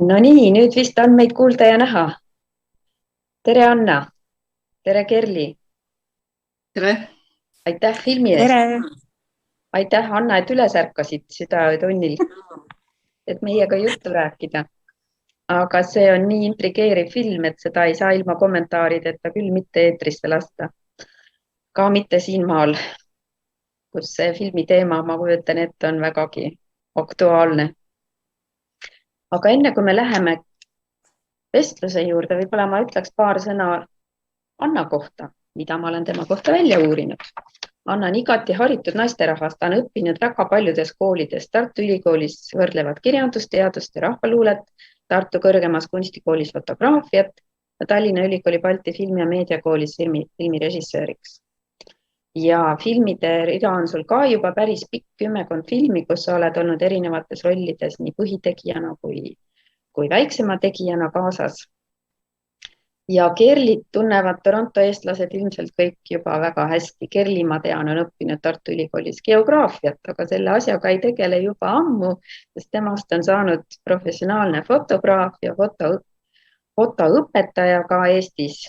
No nii, nüüd vist on meid kuulda ja näha. Tere, Anna. Tere, Kerli. tere! Aitäh filmi eest. Tere! Aitäh, Anna, et üles ärkasid südaöötunnil, et meiega juttu rääkida. Aga see on nii intrigeeriv film, et seda ei saa ilma kommentaarideta küll mitte eetrisse lasta. Ka mitte siinmaal, kus see filmi teema, ma kujutan ette, on vägagi aktuaalne. Aga enne kui me läheme vestluse juurde, võib-olla ma ütleks paar sõna Anna kohta, mida ma olen tema kohta välja uurinud. Anna on igati haritud naisterahvas, ta on õppinud väga paljudes koolides, Tartu Ülikoolis võrdlevat kirjandusteadust ja rahvaluulet, Tartu kõrgemas kunstikoolis fotograafiat ja Tallinna Ülikooli Balti filmi- ja meediakoolis filmirežissööriks. Ja filmide rida on sul ka juba päris pikk, 10 filmi, kus sa oled olnud erinevates rollides nii põhitegijana kui väiksema tegijana kaasas. Ja Kerlit tunnevad Toronto eestlased ilmselt kõik juba väga hästi. Kerli, ma tean, on õppinud Tartu Ülikoolis geograafiat, aga selle asjaga ei tegele juba ammu, sest temast on saanud professionaalne fotograaf ja fotoõpetaja ka Eestis.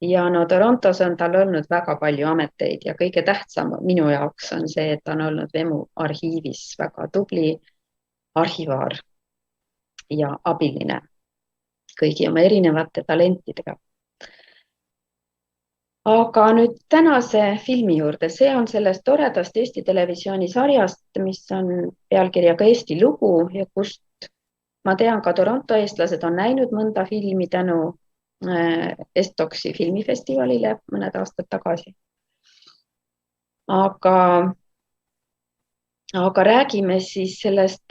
Ja no Torontos on tal olnud väga palju ameteid ja kõige tähtsam minu jaoks on see, et ta on olnud Vemu arhiivis väga tubli arhivaar ja abiline kõigi oma erinevate talentidega. Aga nüüd tänase filmi juurde, see on sellest toredast Eesti Televisiooni sarjast, mis on pealkirjaga Eesti lugu ja kust ma tean, ka Toronto eestlased on näinud mõnda filmi tänu Estoksi filmifestivalile mõned aastad tagasi. Aga räägime siis sellest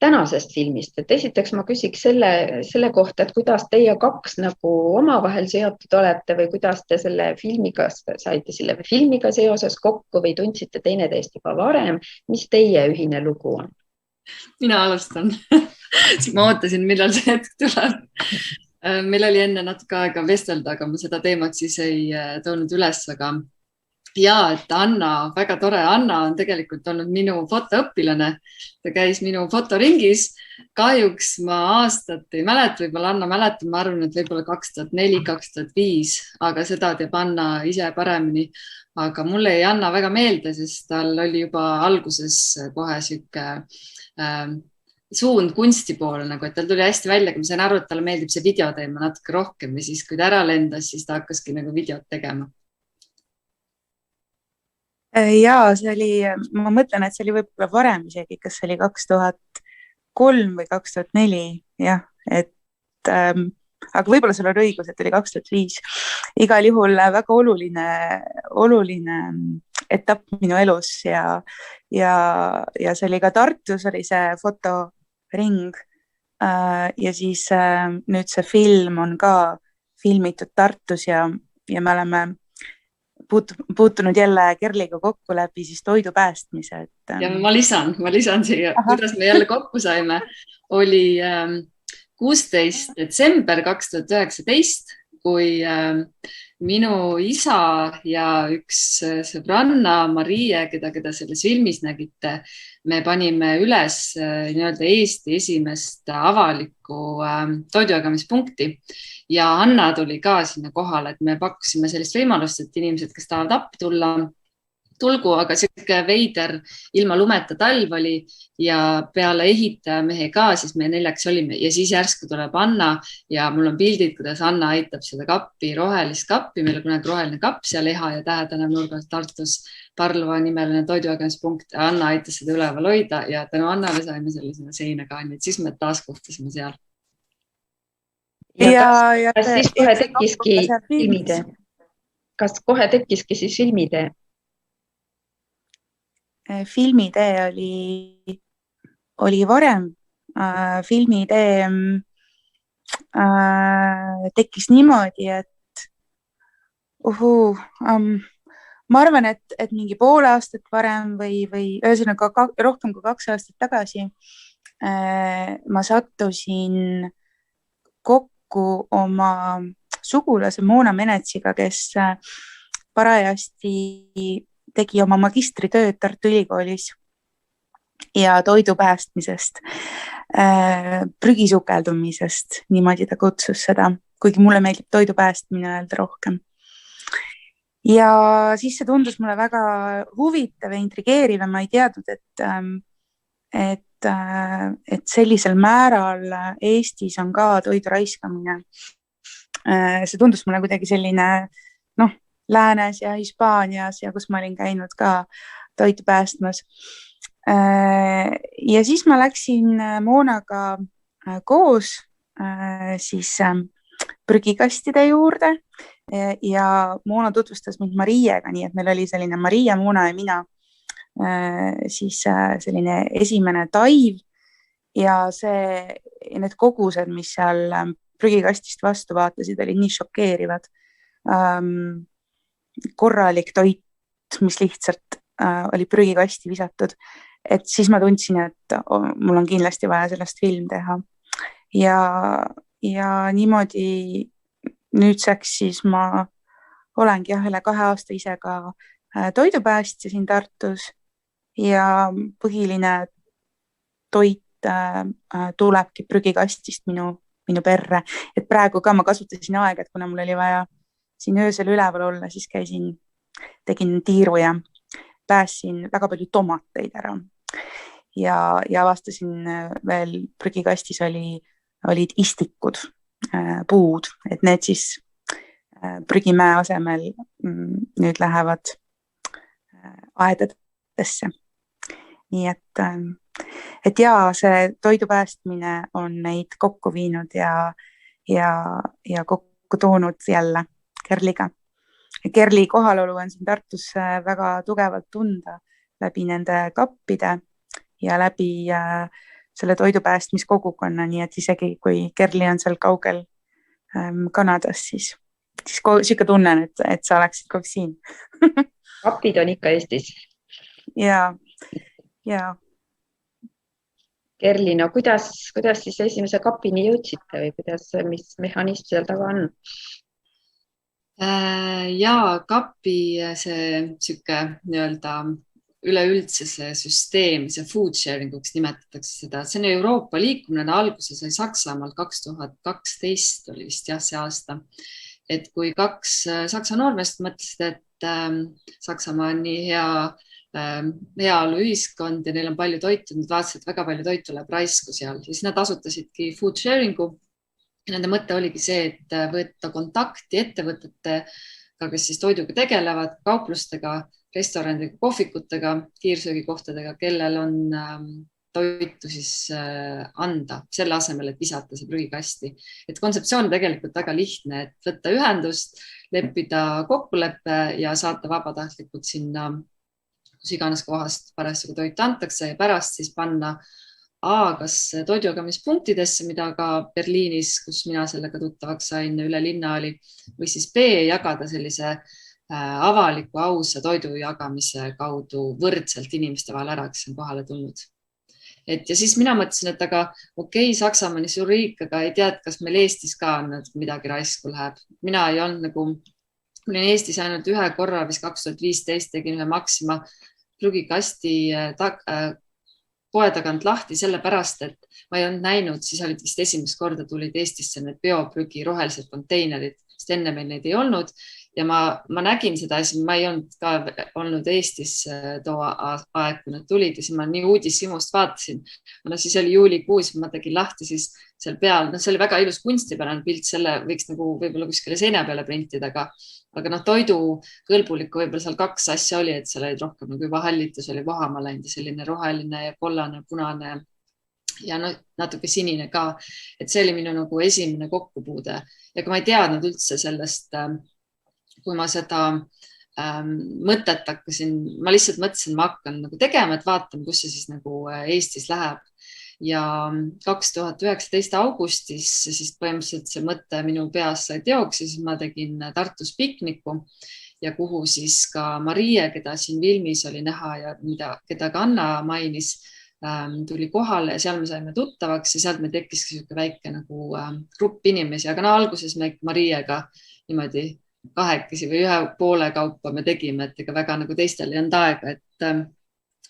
tänasest filmist, et esiteks ma küsiks selle kohta, et kuidas teie kaks nagu omavahel seotud olete või kuidas te selle filmiga saite selle filmiga seoses kokku või tundsite teineteist juba varem, mis teie ühine lugu on? Mina alustan. Ma ootasin, millal see hetk tuleb. Meil oli enne natuke aega vestelda, aga ma seda teemat siis ei toonud üles, aga ja, et Anna, väga tore. Anna on tegelikult olnud minu fotoõpilane. Ta käis minu fotoringis. Kahjuks ma aastat ei mäleta, võib-olla Anna mäletab, ma arvan, et võib-olla 2004-2005, aga seda teeb Anna ise paremini. Aga mulle ei Anna väga meelde, sest tal oli juba alguses kohe siuke suund kunsti poole, nagu, et tal tuli hästi välja, kui ma sain aru, et talle meeldib see videoteema natuke rohkem ja siis, kui ta ära lendas, siis ta hakkaski nagu videot tegema. Ja see oli, ma mõtlen, et see oli võib-olla varem isegi, kas see oli 2003 või 2004, jah, et aga võib-olla sul on õigus, et oli 2005. Igal juhul väga oluline etapp minu elus ja see oli ka Tartus, oli see fotoring ja siis nüüd see film on ka filmitud Tartus ja me oleme puutunud jälle Kerliga kokku läbi siis toidu päästmise. Ja ma lisan siia, kuidas me jälle kokku saime, oli 16. detsember 2019, kui minu isa ja üks sõbranna Marie, keda selles filmis nägite, me panime üles nii-öelda Eesti esimest avalikku toidujagamispunkti ja Anna tuli ka sinna kohale, et me pakkusime sellist võimalust, et inimesed, kes tahavad appi tulla, tulgu, aga siuke veider ilma lumeta talv oli ja peale ehitajamehe ka, siis me 4 olime ja siis järsku tuleb Anna ja mul on pildid, kuidas Anna aitab seda kappi, rohelist kappi, meil on kunagi roheline kapp seal Eha ja Tähe tänava nurgas Tartus, Parlova nimeline toidujagamispunkt. Anna aitas seda üleval hoida ja tänu Annale saime selle seina ka, nii et siis me taas kohtusime seal. Kas siis kohe tekkiski filmide? Kas kohe tekkiski siis filmide? Filmiidee oli varem. Filmiidee tekkis niimoodi, et ma arvan, et mingi pool aastat varem või ühesõnaga rohkem kui 2 aastat tagasi ma sattusin kokku oma sugulase Moona Menetsiga, kes parajasti tegi oma magistritööd Tartu Ülikoolis ja toidu päästmisest, prügi sukeldumisest, niimoodi ta kutsus seda, kuigi mulle meeldib toidu päästmine öelda rohkem. Ja siis see tundus mulle väga huvitav ja intrigeeriv ja ma ei teadnud, et sellisel määral Eestis on ka toidu raiskamine. See tundus mulle kuidagi selline, Läänes ja Hispaanias ja kus ma olin käinud ka toitu päästmas. Ja siis ma läksin Moonaga koos siis prügikastide juurde ja Moona tutvustas mind Mariega, nii et meil oli selline Maria, Moona ja mina siis selline esimene taiv ja need kogused, mis seal prügikastist vastu vaatasid, olid nii šokeerivad. Korralik toit, mis lihtsalt oli prügikasti visatud, et siis ma tundsin, et mul on kindlasti vaja sellest film teha ja niimoodi nüüdseks siis ma olengi üle 2 aasta ise ka toidupäästja siin Tartus ja põhiline toit tulebki prügikastist minu perre, et praegu ka ma kasutasin aega, et kuna mul oli vaja siin öösel üleval olla, siis tegin tiiru ja päästsin väga palju tomateid ära ja avastasin veel prügikastis olid istikud, puud, et need siis prügimäe asemel nüüd lähevad aedadesse. Nii et jaa, see toidu päästmine on neid kokku viinud ja kokku toonud jälle Kerliga. Kerli kohalolu on siin Tartus väga tugevalt tunda läbi nende kappide ja läbi selle toidupäästmiskogukonna, nii et isegi kui Kerli on seal kaugel Kanadas, siis siuke tunnen, et sa oleksid kogu siin. Kapid on ikka Eestis. Ja. Kerli, no kuidas siis esimese kapini jõudsite või mis mehhanism seal taga on? Ja kapi see siuke nii-öelda üleüldse see süsteem, see food sharing uks nimetatakse seda, see on Euroopa liikumine, alguse sai Saksamaal 2012 oli vist jah see aasta, et kui 2 saksa noormeest mõtlesid, et Saksamaa on nii heaolu ühiskond ja neil on palju toitu, nad vaatasid, et väga palju toitu läheb raisku seal, siis nad asutasidki food sharing'u. Nende mõte oligi see, et võtta kontakti ettevõtetega, kes siis toiduga tegelevad, kauplustega, restoranidega, kohvikutega, kiirsöögikohtadega, kellel on toitu siis anda selle asemel, et visata see prügikasti. Et kontseptsioon on tegelikult väga lihtne, et võtta ühendust, leppida kokkuleppe ja saata vabatahtlikult sinna, kus iganes kohast parasjagu toitu antakse ja pärast siis panna kas toidujagamispunktidesse, mida ka Berliinis, kus mina sellega tuttavaks sain, üle linna oli, või siis B, jagada sellise avaliku ausa toidu jagamise kaudu võrdselt inimeste vahel ära, kes on kohale tulnud. Ja siis mina mõtlesin, et aga okei, Saksamaa on suur riik, aga ei tea, kas meil Eestis ka on midagi raisku läheb. Mina ei olnud olin Eestis ainult ühe korra, vist 2015 tegin ühe Maxima prügikasti poe tagant lahti sellepärast, et ma ei olnud näinud, siis olid vist esimest korda tulid Eestisse need bioprügi rohelised konteinerid, sest enne meil neid ei olnud ja ma nägin seda, siis ma ei olnud Eestis too aeg, kui nad tulid ja siis ma nii uudishimust vaatasin. Siis oli juulikuus, ma tegin lahti siis seal peal, see oli väga ilus kunstipärane pilt, selle võiks võib-olla kuskile seina peale printida, aga toidu kõlbulikku võib-olla seal 2 asja oli, et seal olid rohkem juba hallitus oli vohama läinud ja selline roheline ja kollane, punane ja natuke sinine ka. Et see oli minu esimene kokkupuude ja kui ma ei teadnud üldse sellest, kui ma seda mõtet hakkasin, ma lihtsalt mõtlesin, ma hakkan tegema, et vaatame, kus see siis Eestis läheb. Ja 2019 augustis siis põhimõtteliselt see mõte minu peas sai teoks ja siis ma tegin Tartus pikniku ja kuhu siis ka Marie, keda siin filmis oli näha ja keda ka Anna mainis, tuli kohale ja seal me saime tuttavaks ja sealt me tekkiski väike grupp inimesi, aga alguses me Mariega niimoodi kahekesi või ühe poole kaupa me tegime, et ega väga teistel ei olnud aega,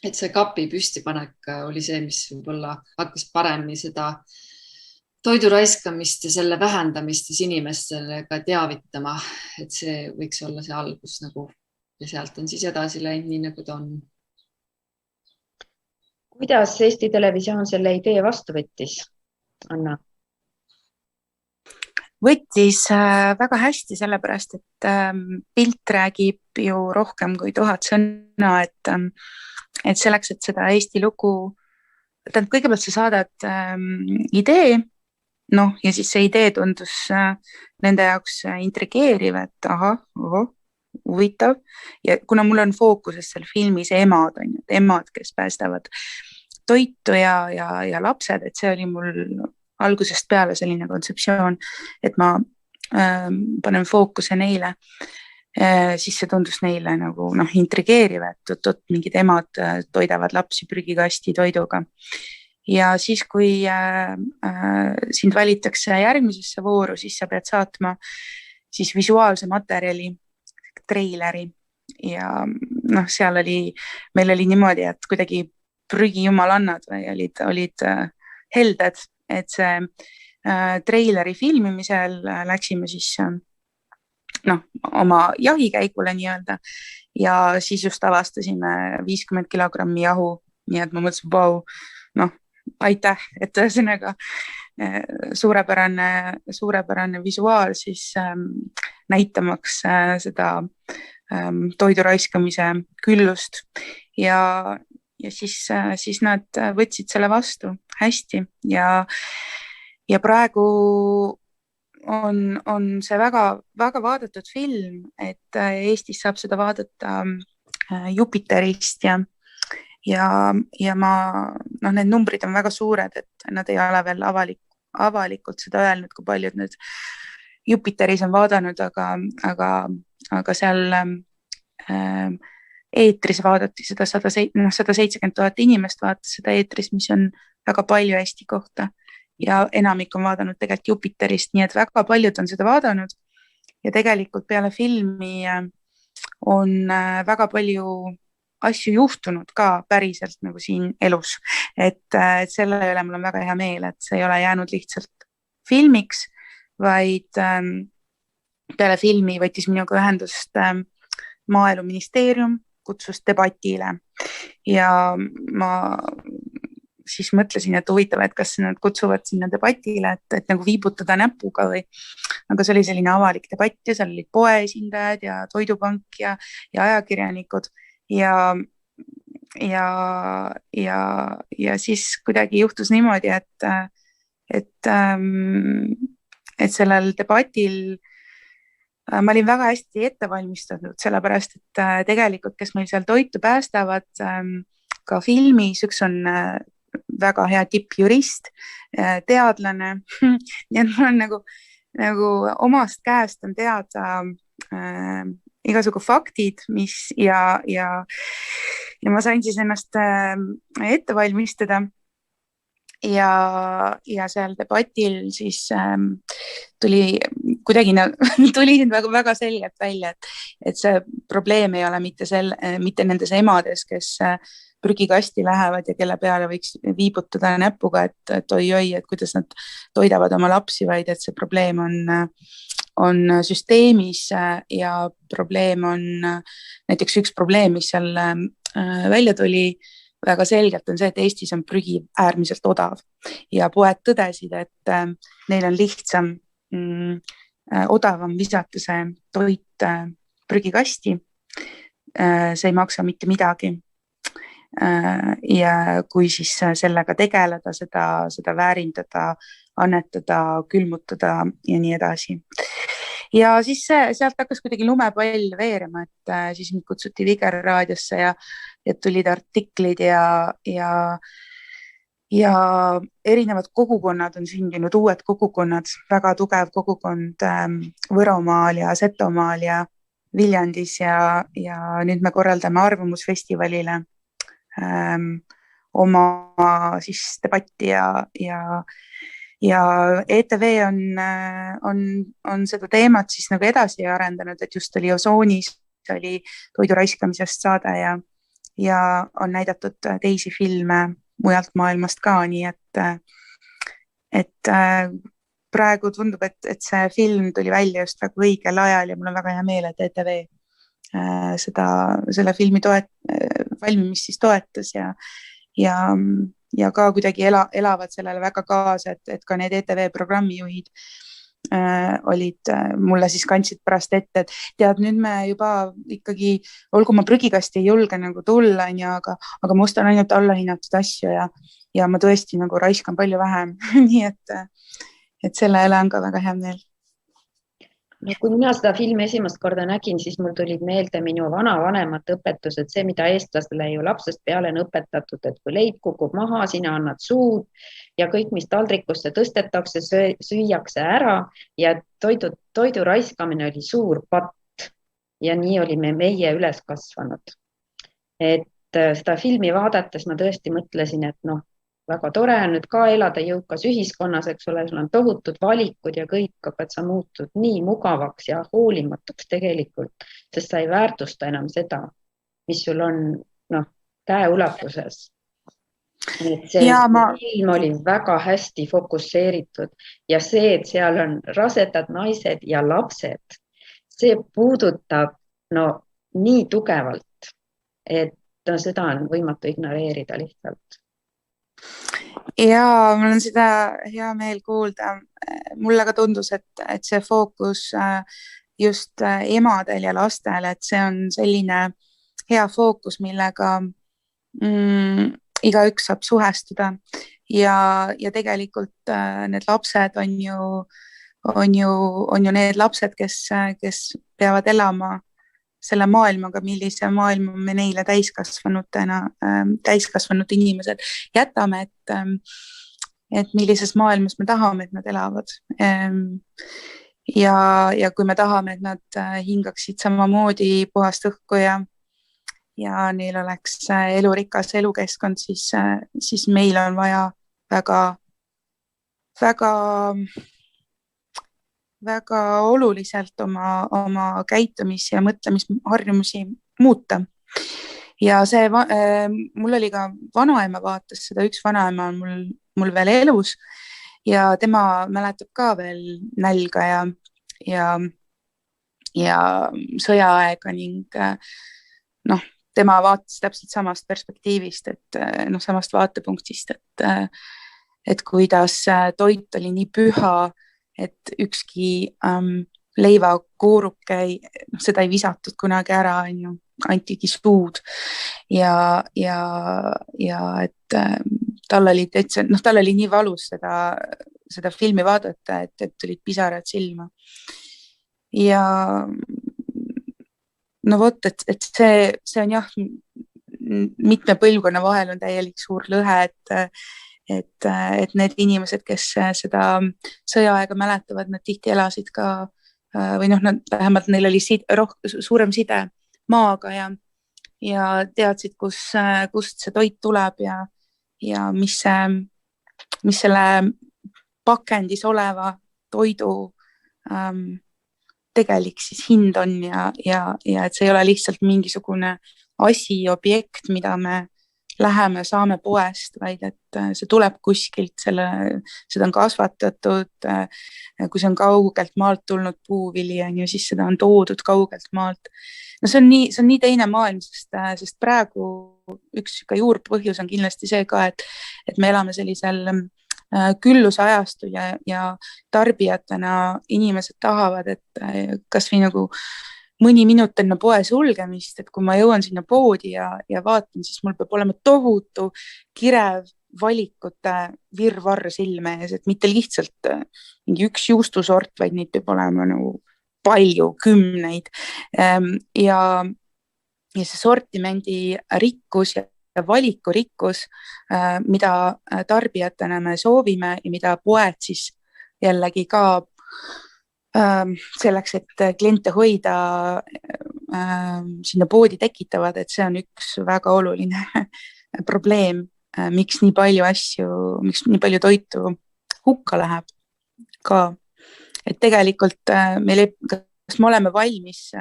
et see kapi püstipanek oli see, mis võib-olla hakkas paremini seda toidu raiskamist ja selle vähendamist siis inimestele ka teavitama, et see võiks olla see algus nagu ja sealt on siis edasi läinud nii, nagu ta on. Kuidas Eesti Televisioon selle idee vastu võttis, Anna? Võttis väga hästi, sellepärast, et pilt räägib ju rohkem kui 1000 sõna, et selleks, et seda Eesti lugu, tähendab, kõigepealt sa saadad idee, noh, ja siis see idee tundus nende jaoks intrigeeriv, et ahah, huvitav. Ja kuna mul on fookuses seal filmis emad, on ju, emad, kes päästavad toitu ja lapsed, et see oli mul algusest peale selline kontseptsioon, et ma panen fookuse neile, siis see tundus neile nagu intrigeeriv, et mingid emad toidavad lapsi prügikasti toiduga. Ja siis, kui sind valitakse järgmisesse vooru, siis sa pead saatma siis visuaalse materjali, treileri ja seal meil oli niimoodi, et kuidagi prügijumalannad või olid helded, et see treileri filmimisel läksime siis oma jahikäigule nii-öelda ja siis just avastasime 50 kilogrammi jahu, nii et ma mõtlesin, vau, aitäh, et ühesõnaga suurepärane visuaal siis näitamaks seda toidu raiskamise küllust ja siis nad võtsid selle vastu hästi ja praegu on see väga vaadatud film, et Eestis saab seda vaadata Jupiterist ja need numbrid on väga suured, et nad ei ole veel avalikult seda öelnud, kui paljud need Jupiteris on vaadanud, aga seal eetris vaadati seda 170 000 inimest vaatas seda eetris, mis on väga palju Eesti kohta ja enamik on vaadanud tegelikult Jupiterist, nii et väga paljud on seda vaadanud ja tegelikult peale filmi on väga palju asju juhtunud ka päriselt nagu siin elus, et selle üle mul on väga hea meel, et see ei ole jäänud lihtsalt filmiks, vaid peale filmi võttis minuga ühendust Maaeluministeerium, kutsus debatile ja ma siis mõtlesin, et huvitav, et kas nad kutsuvad sinna debatile, et nagu viibutada näpuga või, aga see oli selline avalik debatt ja seal olid poeesindajad ja toidupank ja ajakirjanikud ja siis kuidagi juhtus niimoodi, et sellel debatil ma olin väga hästi ette valmistatud, sellepärast, et tegelikult, kes meil seal toitu päästavad ka filmis, üks on väga hea tippjurist, teadlane, nii et mul on nagu omast käest on teada igasugu faktid, mis ja ma sain siis ennast ette valmistada ja seal debatil siis tuli kuidagi tuli väga selgelt välja, et see probleem ei ole mitte nendes emades, kes prügikasti lähevad ja kelle peale võiks viibutada näpuga, et oi-oi, et kuidas nad toidavad oma lapsi, vaid et see probleem on süsteemis ja probleem on näiteks üks probleem, mis seal välja tuli väga selgelt on see, et Eestis on prügi äärmiselt odav ja poed tõdesid, et neil on lihtsam odavam visata see toit prügikasti. See ei maksa mitte midagi. Ja kui siis sellega tegeleda, seda väärindada, annetada, külmutada ja nii edasi. Ja siis sealt hakkas kuidagi lumepall veerema, et siis mind kutsuti Vikerraadiosse ja tulid artiklid ja erinevad kogukonnad on sündinud, uued kogukonnad, väga tugev kogukond Võromaal ja Setomaal ja Viljandis ja nüüd me korraldame arvamusfestivalile oma siis debatti ja ETV on seda teemat siis nagu edasi arendanud, et just oli Osoonis oli toidu raiskamisest saade ja on näidatud teisi filme mujalt maailmast ka, nii et praegu tundub, et see film tuli välja just väga õigel ajal ja mul on väga hea meel, et ETV selle filmi valmimist siis toetas ja ka kuidagi elavad sellele väga kaasa, et ka need ETV programmijuhid olid, mulle siis kandsid pärast ette, et tead, nüüd me juba ikkagi, olgu ma prügikasti ei julge nagu tulla, aga ma ostan ainult allahinnatud asju ja ma tõesti nagu raiskan palju vähem nii et selle üle on ka väga hea meel. No, kui mina seda filmi esimest korda nägin, siis mul tulid meelde minu vanavanemate õpetused, see, mida eestlasele ju lapsest peale on õpetatud, et kui leib kukub maha, sina annad suud ja kõik, mis taldrikusse tõstetakse, süüakse ära ja toidu raiskamine oli suur patt ja nii olime meie üles kasvanud. Et seda filmi vaadates ma tõesti mõtlesin, et väga tore on nüüd ka elada jõukas ühiskonnas, eks ole, sul on tohutud valikud ja kõik, aga sa muutud nii mugavaks ja hoolimatuks tegelikult, sest sa ei väärtusta enam seda, mis sul on käeulatuses. See film oli väga hästi fokusseeritud ja see, et seal on rasedad naised ja lapsed, see puudutab nii tugevalt, et seda on võimatu ignoreerida lihtsalt. Ja mul on seda hea meel kuulda. Mulle ka tundus, et see fookus just emadel ja lastel, et see on selline hea fookus, millega igaüks saab suhestuda ja tegelikult need lapsed on ju need lapsed, kes peavad elama selle maailmaga, millise maailma me neile täiskasvanud inimesed jätame, et millises maailmas me tahame, et nad elavad. Ja kui me tahame, et nad hingaksid samamoodi puhast õhku ja neil oleks elurikas elukeskkond, siis meil on vaja väga oluliselt oma käitumis- ja mõtlemisharjumusi muuta. Ja see, mul oli ka vanaema vaatas seda, üks vanaema on mul veel elus ja tema mäletab ka veel nälga ja sõjaaega ning tema vaatas täpselt samast perspektiivist, samast vaatepunktist, et kuidas toit oli nii püha, et ükski leivakuuruke, seda ei visatud kunagi ära, antigi suud ja et tal oli nii valus seda filmi vaadata, et tulid pisarad silma. Ja et see on jah, mitme põlvkonna vahel on täielik suur lõhe, et need inimesed, kes seda sõjaaega mäletavad, nad tihti elasid ka või vähemalt neil oli suurem side maaga ja teadsid, kust see toit tuleb ja mis selle pakendis oleva toidu tegelik siis hind on ja et see ei ole lihtsalt mingisugune asi, objekt, mida me läheme, saame poest, vaid et see tuleb kuskilt, seda on kasvatatud, kui see on kaugelt maalt tulnud puuvili, siis seda on toodud kaugelt maalt. See on nii teine maailm, sest praegu üks juurpõhjus on kindlasti see ka, et me elame sellisel külluse ajastul ja tarbijatena inimesed tahavad, et kas või mõni minut enne poe sulgemist, et kui ma jõuan sinna poodi ja vaatan, siis mul peab olema tohutu kirev valikute virvarr silme ees, et mitte lihtsalt mingi üks juustusort, vaid neid peab olema palju, kümneid. Ja see sortimendi rikkus ja valikurikkus, mida tarbijatena me soovime ja mida poed siis jällegi ka selleks, et kliente hoida sinna poodi tekitavad, et see on üks väga oluline probleem, miks nii palju toitu hukka läheb ka. Et tegelikult kas me oleme valmis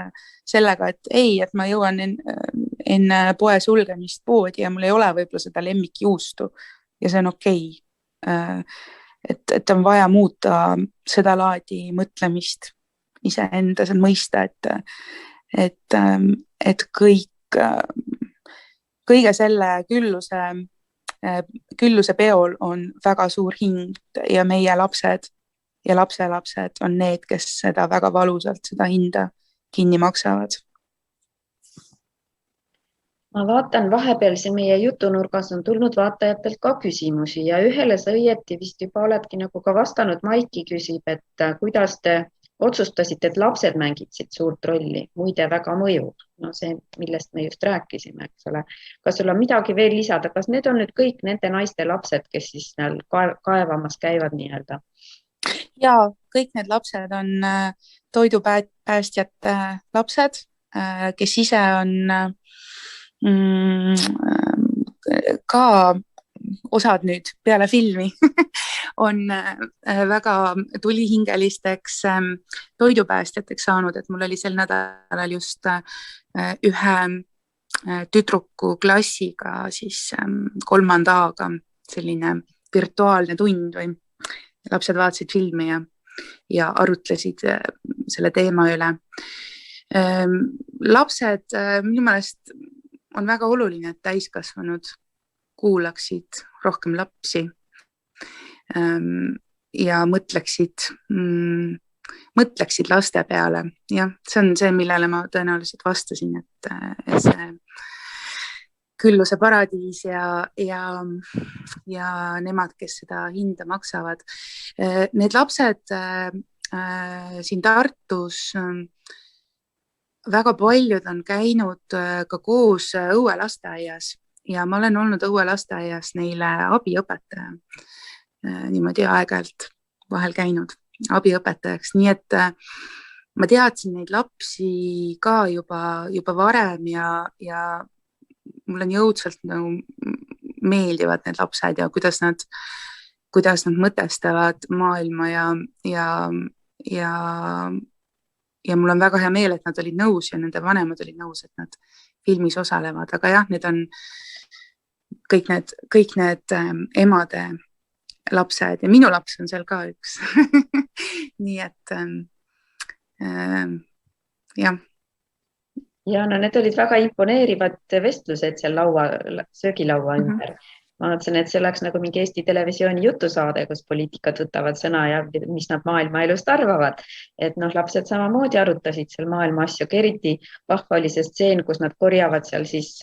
sellega, et ma jõuan enne poe sulgemist poodi ja mul ei ole võib-olla seda lemmikjuustu ja see on okei. Et on vaja muuta seda laadi mõtlemist iseendas, et mõista, et kõige selle külluse peol on väga suur hind ja meie lapsed ja lapselapsed on need, kes seda väga valusalt, seda hinda kinni maksavad. Ma vaatan vahepeal siin meie jutunurgas on tulnud vaatajatelt ka küsimusi ja ühele sa õieti vist juba oledki nagu ka vastanud. Maiki küsib, et kuidas te otsustasite, et lapsed mängitsid suurt rolli, muide väga mõjuv. No see, millest me just rääkisime, eks ole. Kas sul on midagi veel lisada? Kas need on nüüd kõik nende naiste lapsed, kes siis kaevamas käivad nii-öelda? Ja, kõik need lapsed on toidupäästjate lapsed, kes ise on ka osad nüüd peale filmi on väga tulihingelisteks toidupäästjateks saanud, et mul oli sel nädalal just ühe tüdruku klassiga siis 3. A-ga selline virtuaalne tund või lapsed vaatasid filmi ja arutlesid selle teema üle. Lapsed minu meelest on väga oluline, et täiskasvanud kuulaksid rohkem lapsi ja mõtleksid laste peale. Jah, see on see, millele ma tõenäoliselt vastasin, et see külluse paradiis ja nemad, kes seda hinda maksavad. Need lapsed siin Tartus väga paljud on käinud ka koos õuelasteaias ja ma olen olnud õuelasteaias neile abiõpetaja, niimoodi aeg-ajalt vahel käinud abiõpetajaks, nii et ma teadsin neid lapsi ka juba varem ja mul on jõudsalt nagu meeldivad need lapsed ja kuidas nad mõtestavad maailma ja mul on väga hea meel, et nad olid nõus ja nende vanemad olid nõus, et nad filmis osalevad, aga jah, need on kõik need emade lapsed ja minu laps on seal ka üks. Nii et jah. Ja no need olid väga imponeerivad vestlused seal söögilaua ümber. Ma mõtlesin, et see oleks nagu mingi Eesti Televisiooni jutusaade, kus poliitikud võtavad sõna ja mis nad maailma elust arvavad. Et lapsed samamoodi arutasid seal maailma asju, eriti vahva oli see stseen, kus nad korjavad seal siis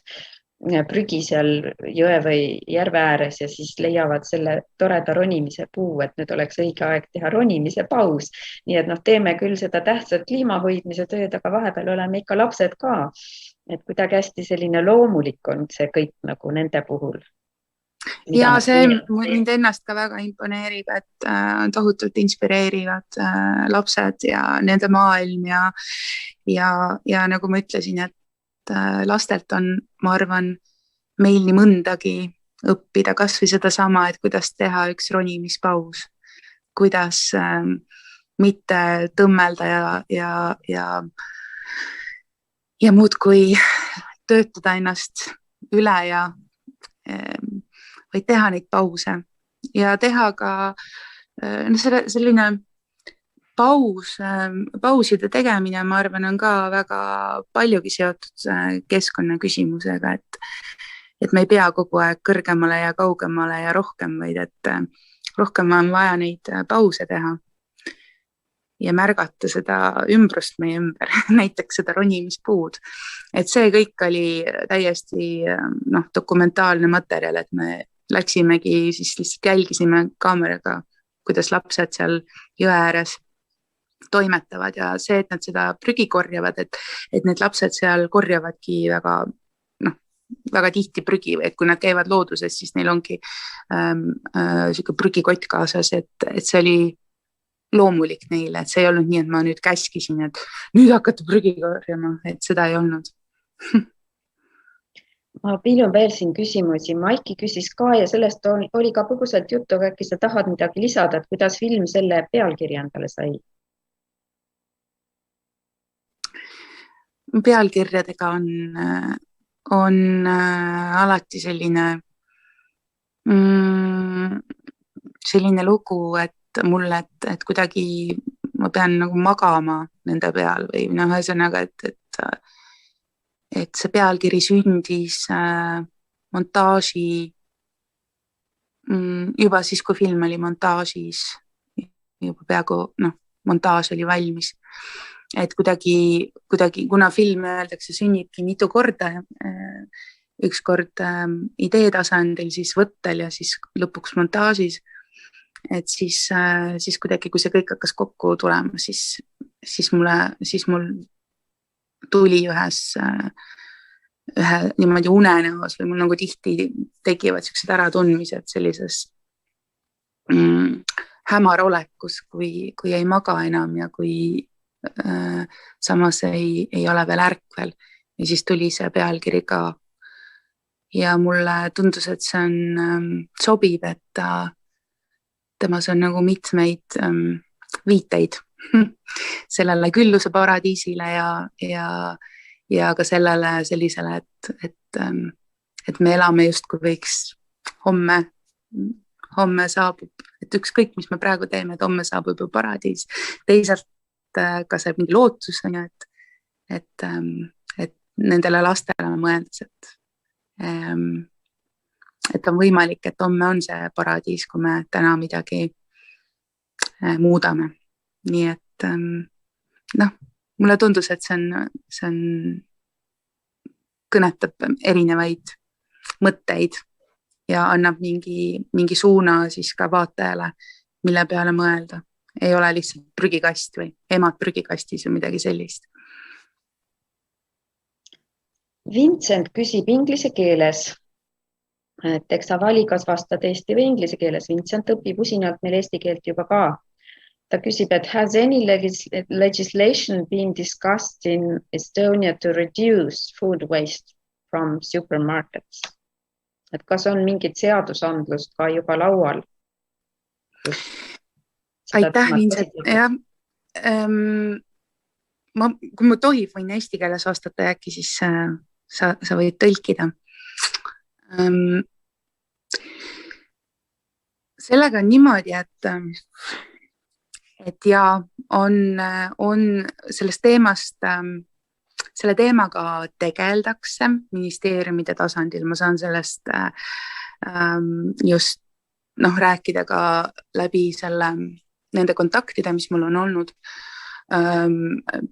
prügi seal jõe või järve ääres ja siis leiavad selle toreda ronimise puu, et nüüd oleks õige aeg teha ronimise paus. Nii et teeme küll seda tähtsat kliimahoidmise tööd, aga vahepeal oleme ikka lapsed ka. Et kuidagi hästi selline loomulik on see kõik nagu nende puhul. Ja see mind ennast ka väga imponeerib, et tohutult inspireerivad lapsed ja nende maailm ja nagu ma ütlesin, et lastelt on, ma arvan, meil nii mõndagi õppida, kas või seda sama, et kuidas teha üks ronimispaus, kuidas mitte tõmmelda ja muudkui töötada ennast üle ja vaid teha neid pause ja teha ka selline pauside tegemine, ma arvan, on ka väga paljugi seotud keskkonnaküsimusega, et me ei pea kogu aeg kõrgemale ja kaugemale ja rohkem, vaid et rohkem on vaja neid pause teha ja märgata seda ümbrust meie ümber, näiteks seda ronimispuud. Et see kõik oli täiesti dokumentaalne materjal, et me läksimegi, siis lihtsalt jälgisime kaameraga, kuidas lapsed seal jõe ääres toimetavad ja see, et nad seda prügi korjavad, et need lapsed seal korjavadki väga tihti prügi, et kui nad käivad looduses, siis neil ongi selline prügikott kaasas, et see oli loomulik neile, et see ei olnud nii, et ma nüüd käskisin, et nüüd hakata prügi korjama, et seda ei olnud. Ma piilun veel siin küsimusi. Maiki küsis ka ja sellest oli ka põgusalt juttu, aga äkki sa tahad midagi lisada, et kuidas film selle pealkirja endale sai? Pealkirjadega on on alati selline lugu, et mulle, et kuidagi ma pean nagu magama nende peal või ühesõnaga, et see pealkiri sündis montaaži juba siis, kui film oli montaažis, juba peaaegu montaaž oli valmis. Et kuidagi, kuna film öeldakse, sünnibki mitu korda, üks kord idee tasandil, siis võttel ja siis lõpuks montaažis, et siis kuidagi, kui see kõik hakkas kokku tulema, siis mul tuli ühe niimoodi unenäos või mul nagu tihti tekivad sellised äratundmised sellises hämarolekus, kui ei maga enam ja kui samas ei ole veel ärkvel ja siis tuli see pealkiri ka ja mulle tundus, et see on sobib, et temas on nagu mitmeid viiteid sellele külluse paradiisile ja ka sellele sellisele, et me elame justkui võiks homme saabub, et ükskõik, mis me praegu teeme, et homme saabub ju paradiis. Teisalt ka see mingi lootus, et nendele lastele mõeldes, et on võimalik, et homme on see paradiis, kui me täna midagi muudame. Nii et mulle tundus, et see on kõnetab erinevaid mõtteid ja annab mingi suuna siis ka vaatajale, mille peale mõelda. Ei ole lihtsalt prügikast või emad prügikastis või midagi sellist. Vincent küsib inglise keeles. Et eks sa vali, kas vastad eesti või inglise keeles. Vincent õpib usinalt meil eesti keelt juba ka. Ta küsib, et has any legislation been discussed in Estonia to reduce food waste from supermarkets? Et kas on mingid seadusandlust ka juba laual? Aitäh, Vincent. Jah, kui ma tohib, võin eesti keeles vastata ja äkki siis sa võid tõlkida. Sellega on niimoodi, et ja on sellest teemast, selle teemaga tegeldakse ministeeriumide tasandil. Ma saan sellest just rääkida ka läbi nende kontaktide, mis mul on olnud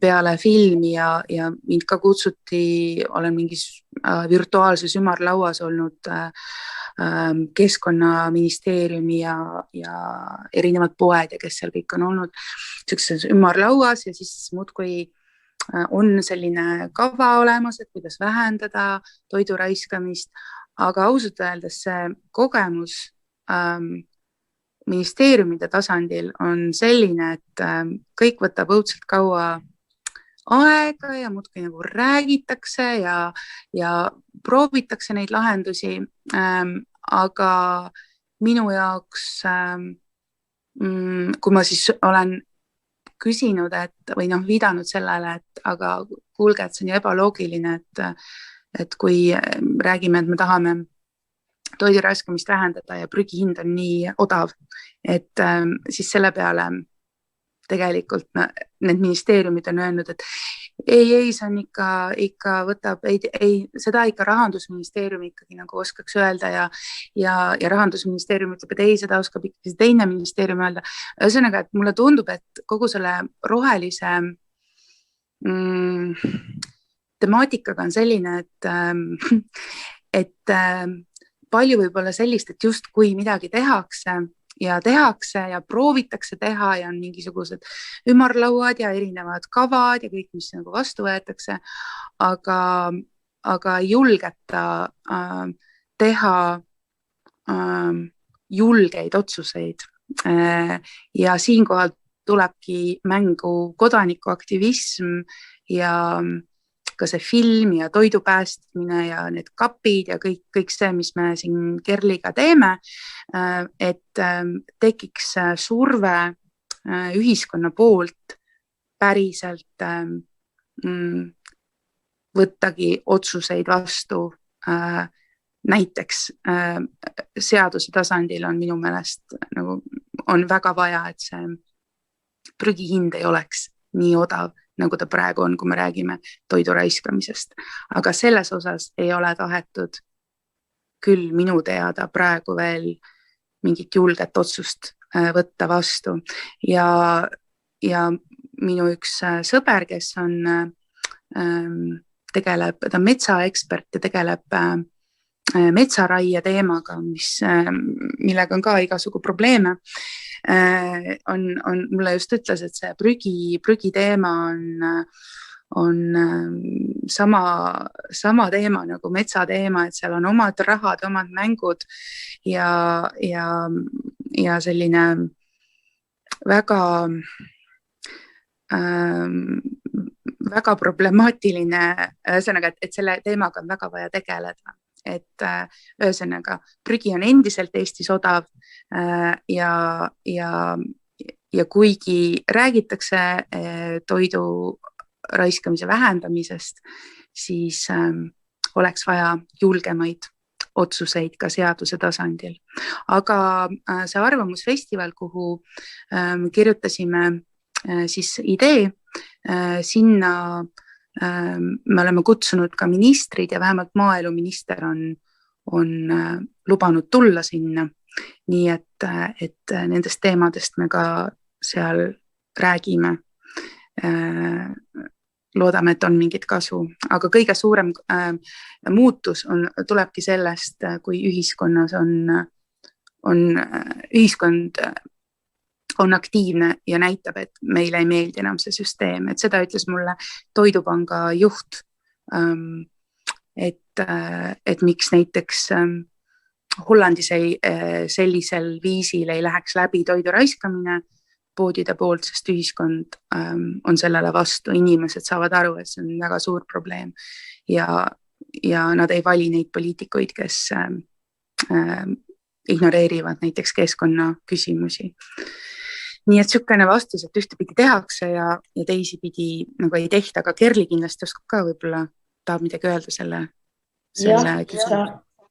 peale filmi ja mind ka kutsuti, olen mingis virtuaalses ümarlauas olnud Keskkonnaministeeriumi ja erinevad poed ja kes seal kõik on olnud sellises ümarlauas ja siis muudkui on selline kava olemas, et kuidas vähendada toidu raiskamist, aga ausalt öeldes see kogemus ministeeriumide tasandil on selline, et kõik võtab õudselt kaua aega ja muudkui nagu räägitakse ja proovitakse neid lahendusi, aga minu jaoks, kui ma siis olen küsinud või viidanud sellele, et aga kuulge, et see on ju ebaloogiline, et kui räägime, et me tahame toidu raiskamist vähendada ja prügihind on nii odav, et siis selle peale tegelikult need ministeeriumid on öelnud, et ei, see on ikka võtab, seda ikka Rahandusministeerium ikkagi nagu oskaks öelda ja Rahandusministeerium ütleb, et ei, seda oskab ikkagi teine ministeerium öelda. Ühesõnaga, et mulle tundub, et kogu selle rohelise temaatikaga on selline, et palju võib olla sellist, et just kui midagi tehakse ja proovitakse teha ja on mingisugused ümarlauad ja erinevad kavad ja kõik, mis nagu vastu võetakse, aga ei julgeta teha julgeid otsuseid. Ja siinkohal tulebki mängu kodanikuaktivism ja ka see film ja toidu päästmine ja need kapid ja kõik see, mis me siin Kerliga teeme, et tekiks surve ühiskonna poolt päriselt võttagi otsuseid vastu. Näiteks seaduse tasandil on minu meelest nagu on väga vaja, et see prügihind ei oleks nii odav, nagu ta praegu on, kui me räägime toidu raiskamisest. Aga selles osas ei ole tahetud küll minu teada praegu veel mingit julget otsust võtta vastu. Ja minu üks sõber, kes tegeleb, ta on metsaekspert ja tegeleb metsaraie teemaga, millega on ka igasugu probleeme, mulle just ütles, et see prügi teema on sama teema nagu metsa teema, et seal on omad rahad, omad mängud ja selline väga problemaatiline, ühesõnaga, et selle teemaga on väga vaja tegeleda. Et ühesõnaga, prügi on endiselt Eestis odav ja kuigi räägitakse toidu raiskamise vähendamisest, siis oleks vaja julgemaid otsuseid ka seaduse tasandil. Aga see arvamusfestival, kuhu kirjutasime siis idee, sinna me oleme kutsunud ka ministrid ja vähemalt maaeluminister on lubanud tulla sinna. Nii et nendest teemadest me ka seal räägime. Loodame, et on mingit kasu, aga kõige suurem muutus tulebki sellest, kui ühiskonnas ühiskond on aktiivne ja näitab, et meile ei meeldi enam see süsteem, et seda ütles mulle Toidupanga juht, et miks näiteks Hollandis sellisel viisil ei läheks läbi toidu raiskamine poodide poolt, sest ühiskond on sellele vastu, inimesed saavad aru, et see on väga suur probleem ja nad ei vali neid poliitikuid, kes ignoreerivad näiteks keskkonna küsimusi. Nii et sükene vastus, et ühtepidi tehakse ja teisipidi nagu ei tehta, aga Kerli kindlasti oskab ka võib-olla tahab midagi öelda selle küsimuse.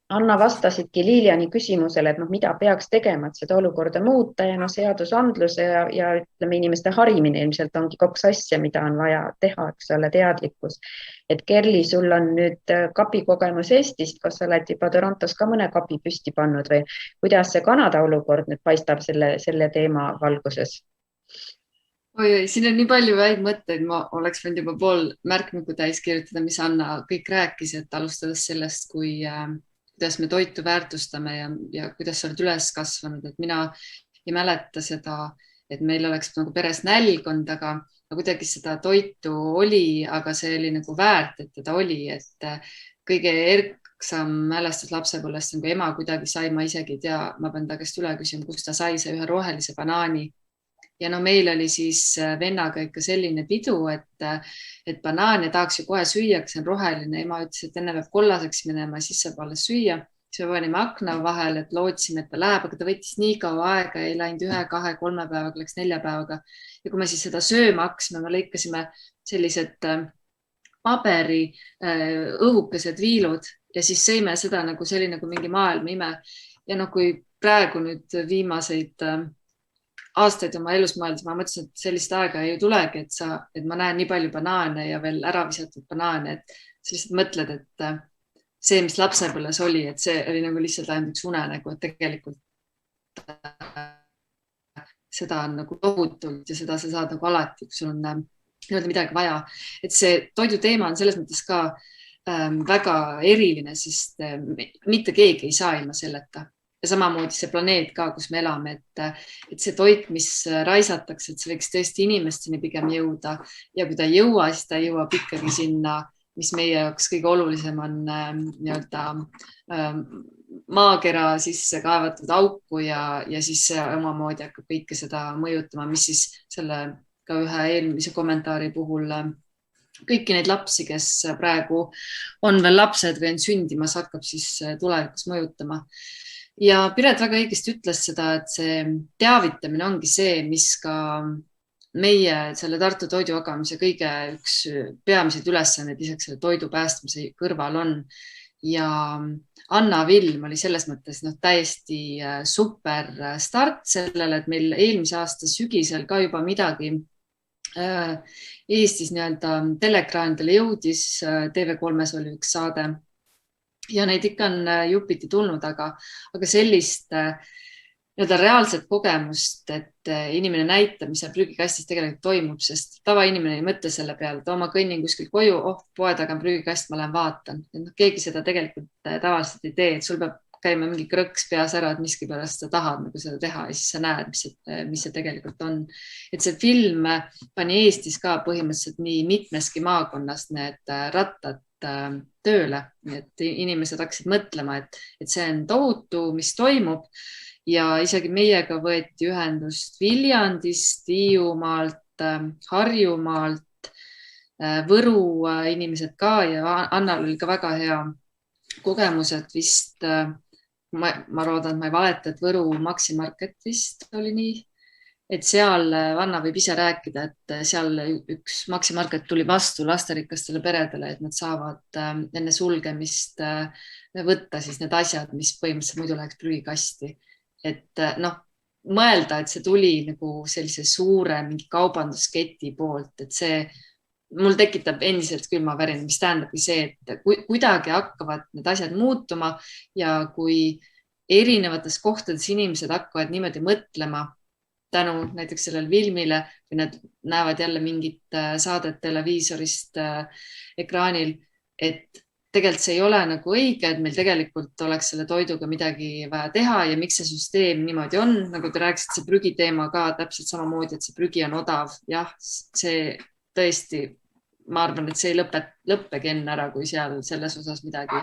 Anna vastasidki Liiliani küsimusele, et mida peaks tegema, et seda olukorda muuta ja seadusandluse ja ütleme inimeste harimine ilmselt ongi 2 asja, mida on vaja teha, eks ole, teadlikkus. Et Kerli, sul on nüüd kapi kogemus Eestist, kas sa oled juba Torontos ka mõne kapi püsti pannud või kuidas see Kanada olukord nüüd paistab selle teema valguses? Oi, siin on nii palju häid mõtteid, ma oleks võinud juba pool märkmiku täis kirjutada, mis Anna kõik rääkis, et alustades sellest, kuidas me toitu väärtustame ja kuidas sa oled üles kasvanud, et mina ei mäleta seda, et meil oleks nagu peres nälg olnud, aga kuidagi seda toitu oli, aga see oli nagu väärt, et teda oli, et kõige erksam mälestus lapsepõlvest on, kui ema kuidagi sai, ma isegi ei tea, ma pean ta käest üle küsima, kust ta sai see ühe rohelise banaani. Ja meil oli siis vennaga ikka selline pidu, et banaane tahaks ju kohe süüa, see on roheline. Ema ütles, et enne peab kollaseks minema ja siis saab alles süüa. Siis me panime akna vahel, et lootsime, et ta läheb, aga ta võttis nii kaua aega, ei läinud 1, 2, 3 päevaga, läks 4 päevaga. Ja kui me siis seda sööma hakkasime, me lõikasime sellised paberi õhukesed viilud ja siis sõime seda nagu selline nagu mingi maailma ime. Ja kui praegu nüüd viimaseid aastaid oma elus mõeldes, ma mõtlesin, et sellist aega ei tulegi, et ma näen nii palju banaane ja veel ära visatud banaane, et sa lihtsalt mõtled, et see, mis lapsepõlves oli, et see oli nagu lihtsalt ainult üks unenägu, et tegelikult seda on nagu tohutult ja seda sa saad nagu alati, kui sul on midagi vaja. Et see toidu teema on selles mõttes ka väga eriline, sest mitte keegi ei saa ilma selleta. Ja samamoodi see planeet ka, kus me elame, et see toit, mis raisatakse, et see võiks tõesti inimesteni pigem jõuda ja kui ta ei jõua, siis ta jõuab ikkagi sinna, mis meie jaoks kõige olulisem on maakera sisse kaevatud auku ja siis omamoodi hakkab kõike seda mõjutama, mis siis selle ka ühe eelmise kommentaari puhul kõiki neid lapsi, kes praegu on veel lapsed või on sündimas, hakkab siis tulevikus mõjutama. Ja Piret väga õigesti ütles seda, et see teavitamine ongi see, mis ka meie selle Tartu toidujagamise kõige üks peamiseid ülesandeid lisaks selle toidu päästmise kõrval on. Ja Anna Vilm oli selles mõttes täiesti super start sellele, et meil eelmise aasta sügisel ka juba midagi Eestis nii-öelda teleekraanidele jõudis. TV3-s oli üks saade ja neid ikka on jupiti tulnud, aga sellist nii-öelda reaalset kogemust, et inimene näitab, mis seal prügikastis tegelikult toimub, sest tavainimene ei mõtle selle peale, et ma kõnnin kuskil koju, poe taga on prügikast, ma lähen vaatan. Keegi seda tegelikult tavaliselt ei tee, et sul peab käima mingi krõks peas ära, et miskipärast sa tahad nagu seda teha ja siis sa näed, mis see tegelikult on. Et see film pani Eestis ka põhimõtteliselt nii mitmeski maakonnas need rattad tööle, et inimesed hakkasid mõtlema, et see on tohutu, mis toimub. Ja isegi meiega võeti ühendust Viljandist, Hiiumaalt, Harjumaalt, Võru inimesed ka ja Annal oli ka väga hea kogemus, et vist, ma loodan, et ma ei valeta, et Võru Maximarket vist oli nii, et seal Anna võib ise rääkida, et seal üks Maximarket tuli vastu lasterikastele peredele, et nad saavad enne sulgemist võtta siis need asjad, mis põhimõtteliselt muidu läheks prügikasti. Et mõelda, et see tuli nagu sellise suure mingi kaubandusketi poolt, et see mul tekitab endiselt külmavärin, mis tähendabki see, et kuidagi hakkavad need asjad muutuma ja kui erinevates kohtades inimesed hakkavad niimoodi mõtlema tänu näiteks sellele filmile või nad näevad jälle mingit saadet televiisorist ekraanil, et tegelikult see ei ole nagu õige, et meil tegelikult oleks selle toiduga midagi vaja teha ja miks see süsteem niimoodi on, nagu te rääkisite, see prügiteema ka täpselt samamoodi, et see prügi on odav. Jah, see tõesti, ma arvan, et see ei lõppegi enne ära, kui seal selles osas midagi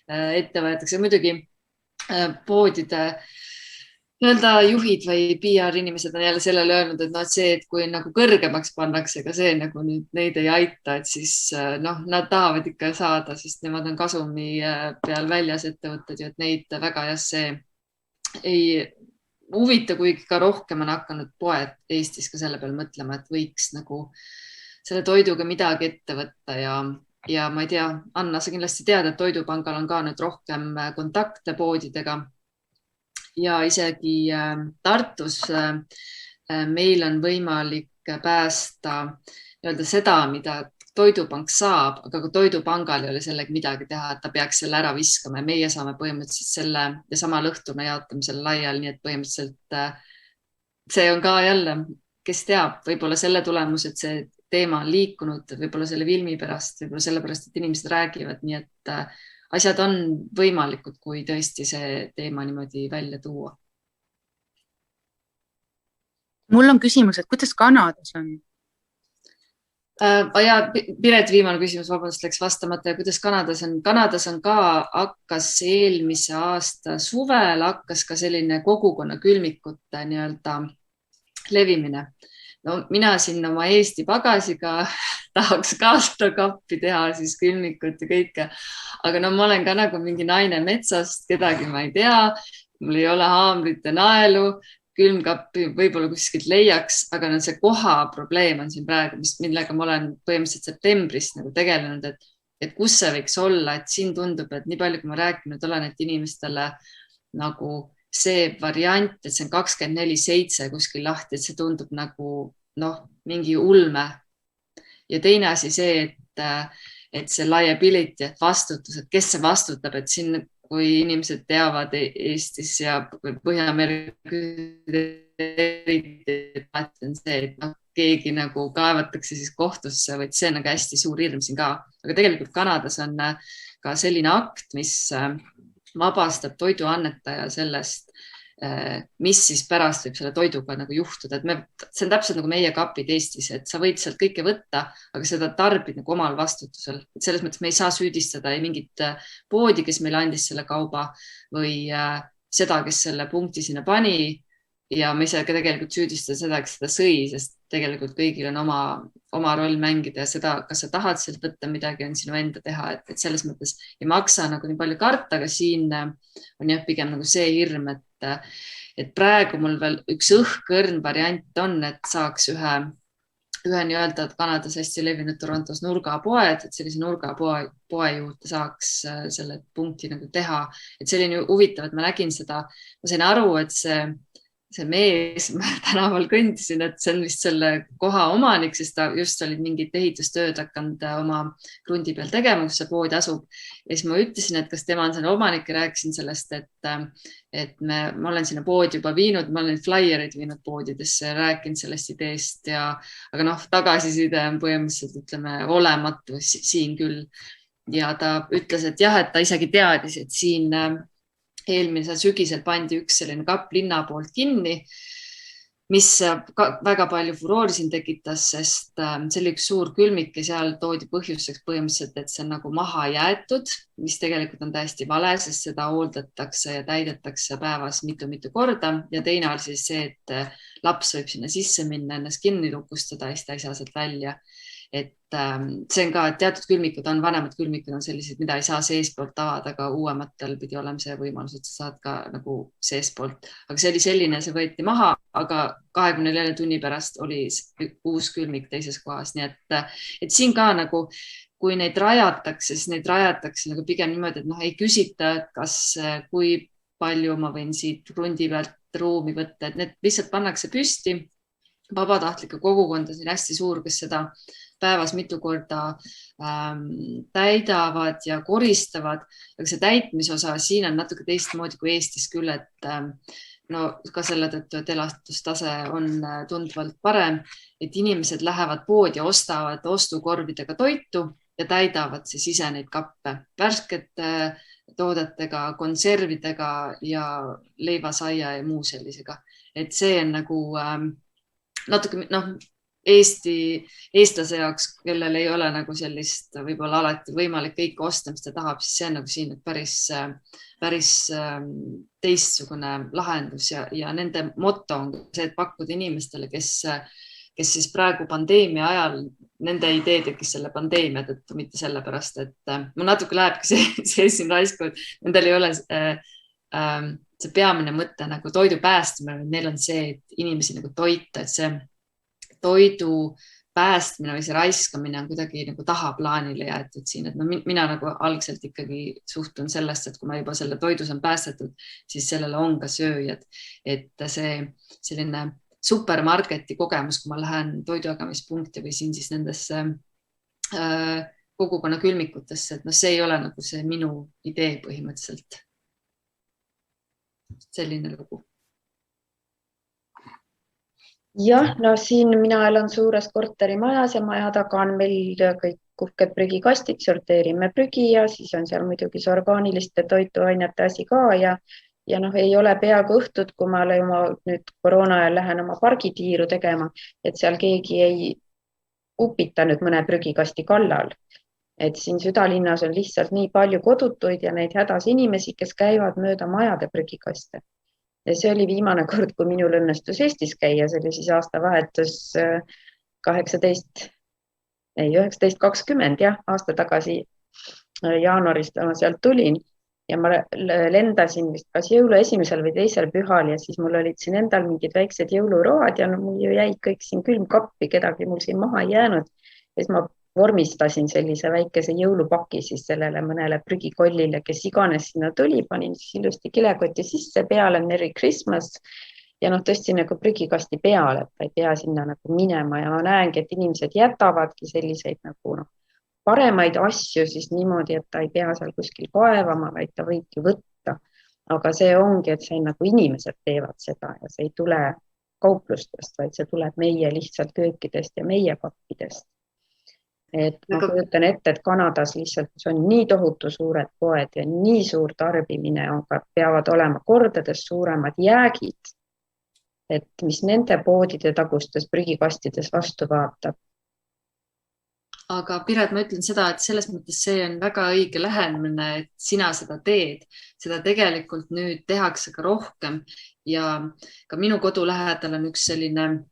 ette võetakse. Muidugi poodide nii-öelda juhid või PR inimesed on jälle sellele öelnud, et see, et kui nagu kõrgemaks pannakse, ega see nagu neid ei aita, et siis nad tahavad ikka saada, sest nemad on kasumi peal väljas ettevõtted ja et neid väga see ei huvita, kuigi ka rohkem on hakanud poed Eestis ka selle peale mõtlema, et võiks nagu selle toiduga midagi ette võtta ja ma ei tea, Anna, sa kindlasti tead, et Toidupangal on ka nüüd rohkem kontakte poodidega. Ja isegi Tartus meil on võimalik päästa nii-öelda seda, mida Toidupank saab, aga kui Toidupangal ei ole sellega midagi teha, et ta peaks selle ära viskama ja meie saame põhimõtteliselt selle ja samal õhtul me jaotame selle laiali, nii et põhimõtteliselt see on ka jälle, kes teab, võib-olla selle tulemus, et see teema on liikunud, võib-olla selle filmi pärast, võib-olla sellepärast, et inimesed räägivad, nii et asjad on võimalikud, kui tõesti see teema niimoodi välja tuua. Mul on küsimus, et kuidas Kanadas on? Ja Piret, viimane küsimus, vabandust, läks vastamata ja kuidas Kanadas on? Kanadas on ka, hakkas eelmise aasta suvel, hakkas ka selline kogukonna külmikute nii-öelda levimine. No mina siin oma Eesti pagasiga tahaks ka seda kappi teha, siis külmikut ja kõike. Aga ma olen ka nagu mingi naine metsast, kedagi ma ei tea, mul ei ole haamrit ja naelu, külmkappi võib-olla kuskilt leiaks, aga see koha probleem on siin praegu, millega ma olen põhimõtteliselt septembrist nagu tegelenud, et kus see võiks olla, et siin tundub, et nii palju, kui ma rääkinud olen, et inimestele nagu see variant, et see on 24/7 kuskil lahti, et see tundub nagu mingi ulme. Ja teine asi see, et see liability, et vastutus, et kes see vastutab, et siin, kui inimesed teavad Eestis ja Põhja-Ameerika on see, et keegi nagu kaevatakse siis kohtusse, või see on nagu hästi suur hirm siin ka. Aga tegelikult Kanadas on ka selline akt, mis vabastab toiduannetaja sellest, mis siis pärast võib selle toiduga nagu juhtuda. Et see on täpselt nagu meie kapid Eestis, et sa võid sealt kõike võtta, aga seda tarbid nagu omal vastutusel. Et selles mõttes me ei saa süüdistada ei mingit poodi, kes meile andis selle kauba või seda, kes selle punkti sinna pani. Ja me ei saa ka tegelikult süüdistada seda, kes seda sõi, sest tegelikult kõigil on oma roll mängida ja seda, kas sa tahad sealt võtta midagi, on sinu enda teha, et selles mõttes ei maksa nagu nii palju karta, aga siin on jah pigem nagu see hirm, et praegu mul veel üks õhkõrn variant on, et saaks ühe ühe nii-öelda Kanadas hästi levinud Torontos nurgapoed, et sellise nurgapoe juurde saaks selle punkti nagu teha. Et see oli nii huvitav, et ma nägin seda, ma sain aru, et see mees, ma tänaval kõndisin, et see on vist selle koha omanik, sest ta just olid mingid ehitustööd hakanud oma krundi peal tegema, kus see pood asub. Ja siis ma ütlesin, et kas tema on selle omanik ja rääkisin sellest, et ma olen sinna poodi juba viinud, ma olen flaierid viinud poodidesse ja rääkinud sellest ideest aga noh, tagasiside on põhimõtteliselt, ütleme, olematu siin küll. Ja ta ütles, et jah, et ta isegi teadis, et siin eelmisel sügisel pandi üks selline kapp linna poolt kinni, mis väga palju furoori siin tekitas, sest see oli üks suur külmik ja seal toodi põhjuseks põhimõtteliselt, et see on nagu maha jäetud, mis tegelikult on täiesti vale, sest seda hooldatakse ja täidetakse päevas mitu-mitu korda. Ja teine oli siis see, et laps võib sinna sisse minna, ennast kinni lukustada ja siis ta ei saa sealt välja. Et see on ka, et teatud külmikud on, vanemad külmikud on sellised, mida ei saa seespoolt avada, aga uuematel pidi olema see võimalus, et sa saad ka nagu seespoolt. Aga see oli selline, see võeti maha, aga 24 tunni pärast oli uus külmik teises kohas. Nii et siin ka nagu, kui neid rajatakse, siis neid rajatakse nagu pigem niimoodi, et ei küsita, et kas, kui palju ma võin siit krundi pealt ruumi võtta, et need lihtsalt pannakse püsti. Vabatahtlike kogukonda on hästi suur, kes seda päevas mitu korda täidavad ja koristavad, aga see täitmisosa siin on natuke teistmoodi kui Eestis küll, et no ka selle tõttu, et elastustase on tundvalt parem, et inimesed lähevad poodi ja ostavad ostukorvidega toitu ja täidavad siis ise neid kappe värskete toodetega, konservidega ja leivasaia ja muu sellisega. Et see on nagu natuke, eestlase jaoks, kellel ei ole nagu sellist võib-olla alati võimalik kõike osta, mis ta tahab, siis see on nagu siin päris teistsugune lahendus ja nende motto on see, et pakkuda inimestele, kes siis praegu pandeemia ajal, nende idee tekkis selle pandeemia tõttu, mitte sellepärast, et mul natuke lähebki see siin raisku, et nendel ei ole see peamine mõte nagu toidu päästmine, neil on see, et inimesi nagu toita, et see toidu päästmine või see raiskamine on kuidagi nagu tahaplaanile jäetud siin, et mina nagu algselt ikkagi suhtun sellest, et kui ma juba selle toidu saan päästetud, siis sellele on ka sööjad, et see selline supermarketi kogemus, kui ma lähen toidujagamispunkti või siin siis nendesse kogukonna külmikutesse, et see ei ole nagu see minu idee põhimõtteliselt. Selline lugu. Jah, no siin mina elan suures korterimajas ja maja taga on meil kõik uhked prügikastid, sorteerime prügi ja siis on seal muidugi see orgaaniliste toituainete asi ka ja ei ole peaaegu õhtud, kui ma nüüd koroona ajal lähen oma pargitiiru tegema, et seal keegi ei upita nüüd mõne prügikasti kallal. Et siin südalinnas on lihtsalt nii palju kodutuid ja neid hädas inimesi, kes käivad mööda majade prügikaste. Ja see oli viimane kord, kui minul õnnestus Eestis käia, see oli siis aastavahetus 19-20, aasta tagasi jaanuarist ma sealt tulin ja ma lendasin vist kas jõulu esimesel või teisel pühal ja siis mul olid siin endal mingid väiksed jõuluroad ja mul ju jäid kõik siin külmkappi, kedagi mul siin maha ei jäänud. Ja siis ma vormistasin sellise väikese jõulupaki siis sellele mõnele prügikollile, kes iganes sinna tuli, panin siis ilusti kilekoti sisse peale Merry Christmas ja tõstsin nagu prügikasti peale, et ta ei pea sinna nagu minema ja ma näengi, et inimesed jätavadki selliseid nagu paremaid asju siis niimoodi, et ta ei pea seal kuskil kaevama, vaid ta võibki võtta. Aga see ongi, et see nagu inimesed teevad seda ja see ei tule kauplustest, vaid see tuleb meie lihtsalt köökidest ja meie kappidest. Et ma kujutan ette, et Kanadas lihtsalt on nii tohutu suured poed ja nii suur tarbimine on, peavad olema kordades suuremad jäägid, et mis nende poodide tagustes prügikastides vastu vaatab. Aga Piret, ma ütlen seda, et selles mõttes see on väga õige lähenemine, et sina seda teed. Seda tegelikult nüüd tehakse ka rohkem ja ka minu kodu lähedal on üks selline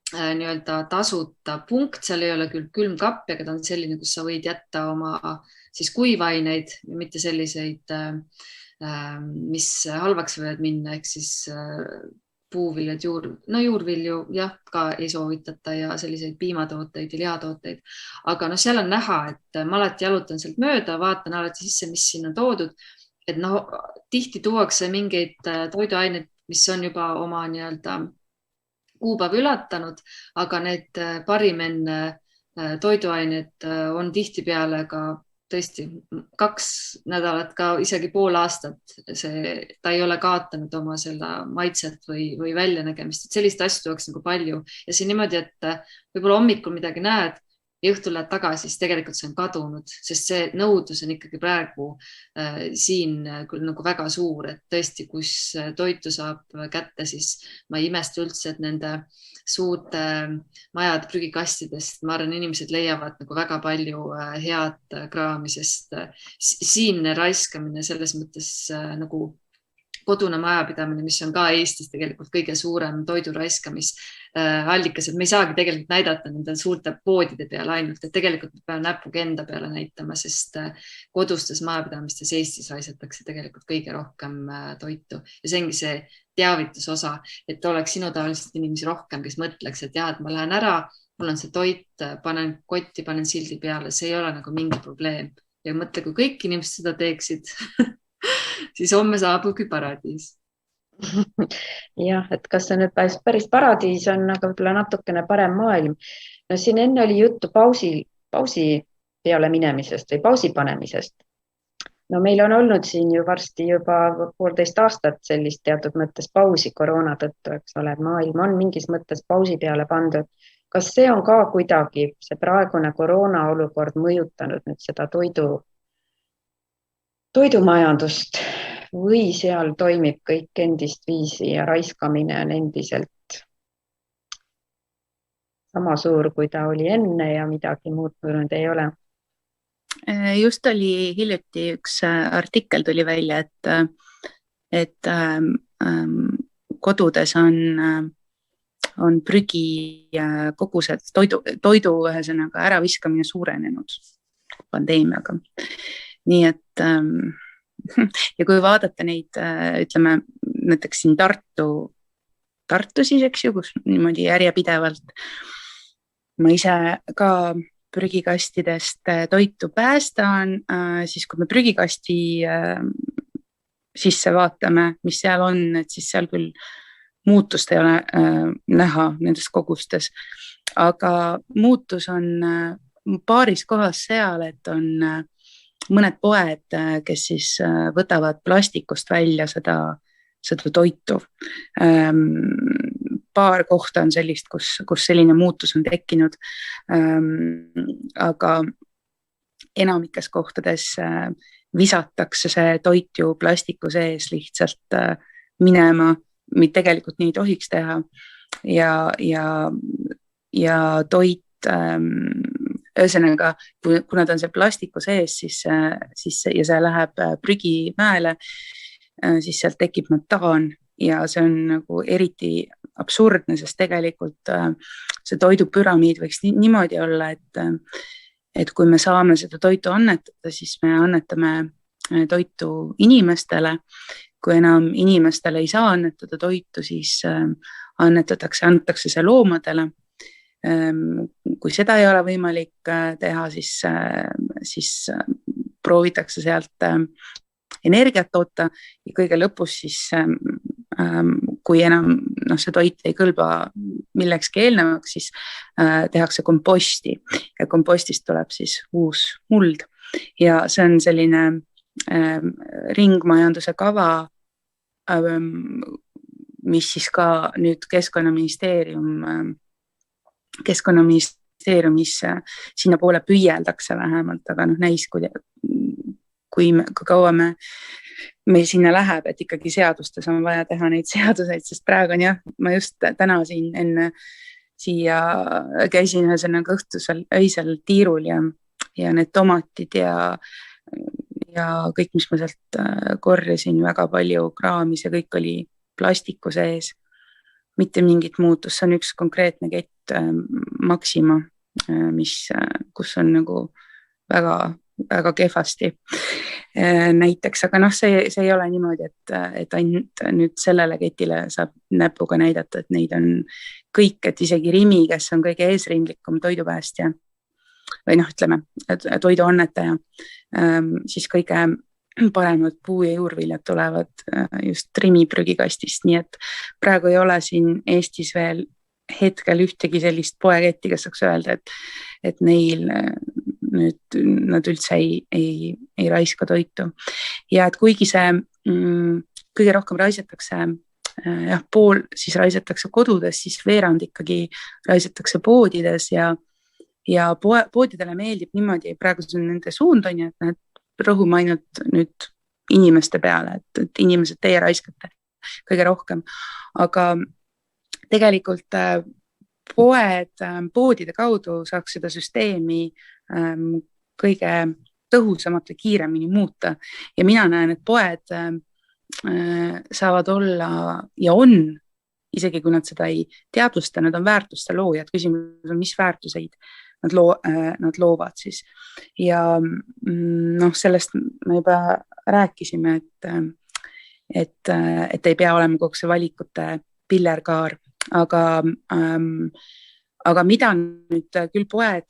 nii-öelda tasuta punkt, seal ei ole küll külmkapp, aga ta on selline, kus sa võid jätta oma siis kuivaineid ja mitte selliseid, mis halvaks võivad minna, ehk siis puuviljad, juurvilju jah, ka ei soovitata ja selliseid piimatooteid ja lihatooteid. Aga seal on näha, et ma alati jalutan sealt mööda, vaatan alati sisse, mis siin on toodud. Et tihti tuuakse mingeid toiduaineid, mis on juba oma nii-öelda kuupäev ületanud, aga need parim enne toiduained on tihtipeale ka tõesti 2 nädalat, ka isegi pool aastat. Ta ei ole kaotanud oma selle maitset või väljanägemist. Sellist asju tuuakse nagu palju ja see niimoodi, et võib-olla hommikul midagi näed ja õhtul lähed tagasi, siis tegelikult see on kadunud, sest see nõudlus on ikkagi praegu siin küll nagu väga suur, et tõesti, kus toitu saab kätte, siis ma ei imesta üldse, et nende suurte majade prügikastidest, ma arvan, inimesed leiavad nagu väga palju head kraami, sest siin raiskamine selles mõttes nagu kodune majapidamine, mis on ka Eestis tegelikult kõige suurem toidu raiskamisallikas, et me ei saagi tegelikult näidata nende suurte poodide peale ainult, et tegelikult me peame näpuga enda peale näitama, sest kodustes majapidamistes Eestis raisatakse tegelikult kõige rohkem toitu ja see ongi see teavitusosa, et oleks sinutaoliselt inimesi rohkem, kes mõtleks, et jah, et ma lähen ära, mul on see toit, panen kotti, panen sildi peale, see ei ole nagu mingi probleem ja mõtle, kui kõik inimesed seda teeksid siis homme saabubki paradiis. Jah, et kas see nüüd päris paradiis on, aga võib-olla natukene parem maailm. No siin enne oli juttu pausi peale minemisest või pausi panemisest. No meil on olnud siin ju varsti juba 1,5 aastat sellist teatud mõttes pausi koroona tõttu, eks ole, maailm on mingis mõttes pausi peale pandud. Kas see on ka kuidagi see praegune koroona olukord mõjutanud nüüd seda toidumajandust või seal toimib kõik endist viisi ja raiskamine on endiselt sama suur, kui ta oli enne ja midagi muutunud ei ole? Just oli hiljuti üks artikkel tuli välja, et kodudes on prügi kogused, toidu ühesõnaga äraviskamine suurenenud pandeemiaga. Nii et ja kui vaadata neid, ütleme, näiteks siin Tartu siis, eks ju, kus niimoodi järjepidevalt ma ise ka prügikastidest toitu päästan, siis kui me prügikasti sisse vaatame, mis seal on, et siis seal küll muutust ei ole näha nendes kogustes, aga muutus on paaris kohas seal, et on mõned poed, kes siis võtavad plastikust välja seda toitu. Paar kohta on sellist, kus selline muutus on tekkinud, aga enamikes kohtades visatakse see toit ju plastiku sees lihtsalt minema, tegelikult nii ei tohiks teha ja toit ühesõnaga, kuna ta on see plastiku sees, siis ja see läheb prügimäele, siis sealt tekib metaan ja see on nagu eriti absurdne, sest tegelikult see toidupüramiid võiks niimoodi olla, et kui me saame seda toitu annetada, siis me annetame toitu inimestele. Kui enam inimestele ei saa annetada toitu, siis annetakse see loomadele. Kui seda ei ole võimalik teha, siis proovitakse sealt energiat toota ja kõige lõpus siis, kui enam see toit ei kõlba millekski eelnevaks, siis tehakse komposti ja kompostist tuleb siis uus muld ja see on selline ringmajanduse kava, mis siis ka nüüd Keskkonnaministeeriumis sinna poole püüeldakse vähemalt, aga näis, kui kaua meil sinna läheb, et ikkagi seadustes on vaja teha neid seaduseid, sest praegu on jah, ma just täna siin enne siia käisin ühesõnaga öisel tiirul ja need tomatid ja kõik, mis ma sealt korjasin, väga palju kraamis ja kõik oli plastiku sees. Mitte mingit muutus, see on üks konkreetne kett Maxima, kus on nagu väga, väga kehvasti. näiteks, aga see ei ole niimoodi, et ainult nüüd sellele ketile saab näpuga näidata, et neid on kõik, et isegi Rimi, kes on kõige eesrindlikum toidupäästja või ütleme, toiduannetaja, siis kõige paremad puu- ja juurviljad tulevad just Rimi prügikastist, nii et praegu ei ole siin Eestis veel hetkel ühtegi sellist poeketti, kes saaks öelda, et neil nüüd nad üldse ei raiska toitu. Ja et kuigi see kõige rohkem raisatakse, pool siis raisatakse kodudes, siis veerand ikkagi raisatakse poodides ja poodidele meeldib niimoodi, praegu see on nende suund on ju, et nad rõhume ainult nüüd inimeste peale, et inimesed teie raiskate kõige rohkem, aga tegelikult poodide kaudu saaks seda süsteemi kõige tõhusamalt ja kiiremini muuta ja mina näen, et poed saavad olla ja on, isegi kui nad seda ei teadvusta, nad on väärtuste loojad, küsimus on, mis väärtuseid nad loovad siis ja sellest me juba rääkisime, et ei pea olema kogu see valikute pillerkaar, aga mida nüüd küll poed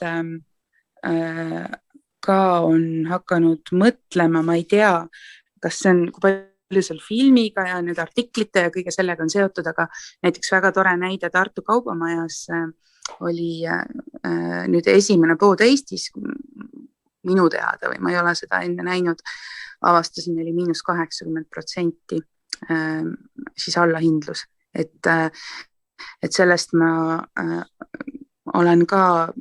ka on hakanud mõtlema, ma ei tea, kas see on, kui palju seal filmiga ja nüüd artiklite ja kõige sellega on seotud, aga näiteks väga tore näide Tartu Kaubamajas oli nüüd esimene pood Eestis minu teada või ma ei ole seda enne näinud, avastasin, oli -80% siis allahindlus, et sellest ma olen ka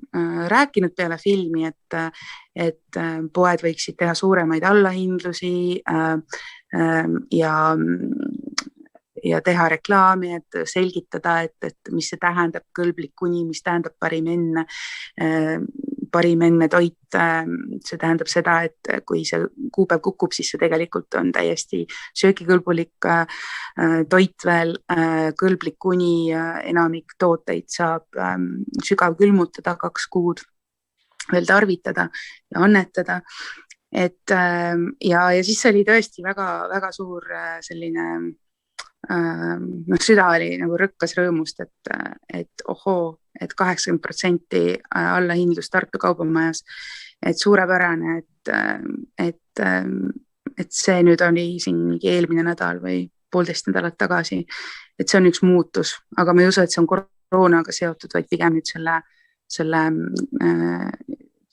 rääkinud peale filmi, et poed võiksid teha suuremaid allahindlusi ja teha reklaami, et selgitada, et mis see tähendab kõlblik kuni, mis tähendab parim enne toit, see tähendab seda, et kui see kuupäev kukub, siis see tegelikult on täiesti söögikõlbulik toit veel, kõlblik kuni enamik tooteid saab sügav külmutada 2 kuud, veel tarvitada ja annetada. Ja siis oli tõesti väga suur selline süda oli nagu rõkkas rõõmust, et ohoo, et 80% allahindlus Tartu Kaubamajas, et suurepärane, et see nüüd oli siin mingi eelmine nädal või 1,5 nädalat tagasi, et see on üks muutus, aga ma ei usu, et see on koroonaga seotud, vaid pigem nüüd selle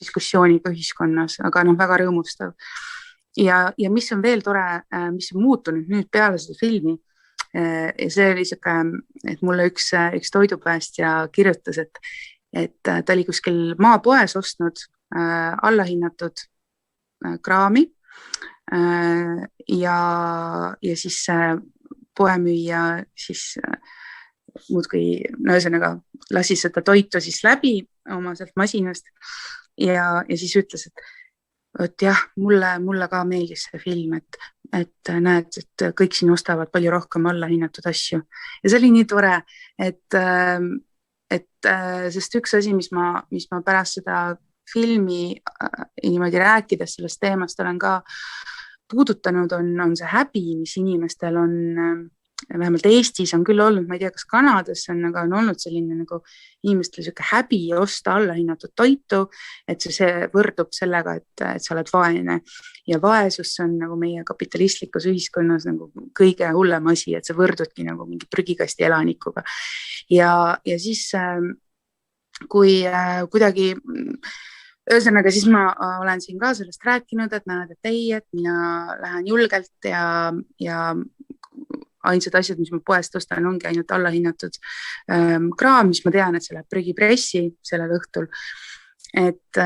diskussiooniga ühiskonnas, aga väga rõõmustav. Ja mis on veel tore, mis on muutunud nüüd peale seda filmi, ja see oli selline, et mulle üks toidupäästja kirjutas, et ta oli kuskil maapoes ostnud allahinnatud kraami ja siis poemüüja siis muudkui, ühesõnaga lasi seda toitu siis läbi oma sealt masinast ja siis ütles, et jah, mulle ka meeldis see film, et näed, et kõik siin ostavad palju rohkem allahinnatud asju. Ja see oli nii tore, et sest üks asi, mis ma pärast seda filmi niimoodi rääkides sellest teemast olen ka puudutanud, on see häbi, mis inimestel on, vähemalt Eestis on küll olnud, ma ei tea, kas Kanadas on, aga on olnud selline nagu inimestel selline häbi osta allahinnatud toitu, et see võrdub sellega, et sa oled vaene ja vaesus on nagu meie kapitalistlikus ühiskonnas nagu kõige hullem asi, et sa võrdudki nagu mingi prügikasti elanikuga ja siis kui kuidagi ühesõnaga, siis ma olen siin ka sellest rääkinud, et näed, et ei, et mina lähen julgelt ja ainsad asjad, mis ma poest ostan, ongi ainult allahinnatud kraam, mis ma tean, et see läheb prügipressi sellel õhtul. Et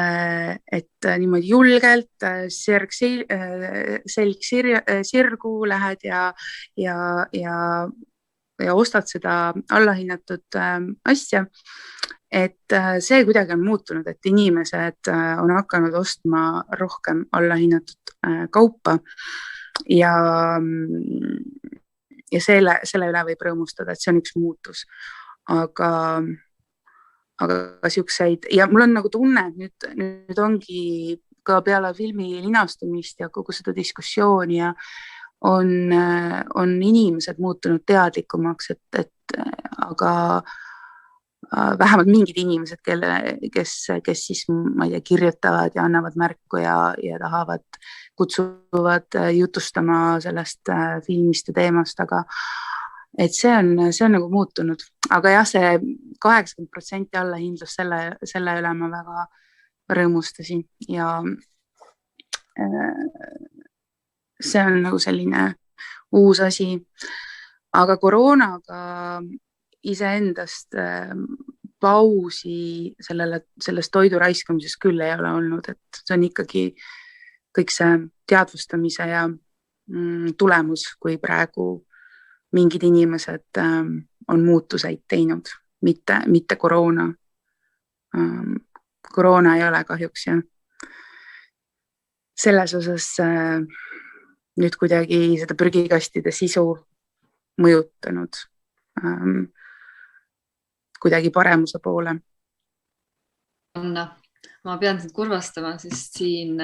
niimoodi julgelt selg sirgu lähed ja ostad seda allahinnatud asja. Et see kuidagi on muutunud, et inimesed on hakanud ostma rohkem allahinnatud kaupa ja selle üle võib rõõmustada, et see on üks muutus. Aga siukseid, ja mul on nagu tunne, et nüüd ongi ka peale filmi linastumist ja kogu seda diskussiooni ja on inimesed muutunud teadlikumaks, aga vähemalt mingid inimesed, kes siis, ma ei tea, kirjutavad ja annavad märku ja kutsuvad jutustama sellest filmist ja teemast, aga et see on nagu muutunud, aga jah, see 80% allahindlus selle üle ma väga rõõmustasin ja see on nagu selline uus asi, aga koroonaga iseendast pausi selles toidu raiskamises küll ei ole olnud, et see on ikkagi kõik see teadvustamise ja tulemus, kui praegu mingid inimesed on muutuseid teinud, mitte koroona. Koroona ei ole kahjuks ja selles osas nüüd kuidagi seda prügikastide sisu mõjutanud kuidagi paremuse poole. Anna, ma pean sind kurvastama, sest siin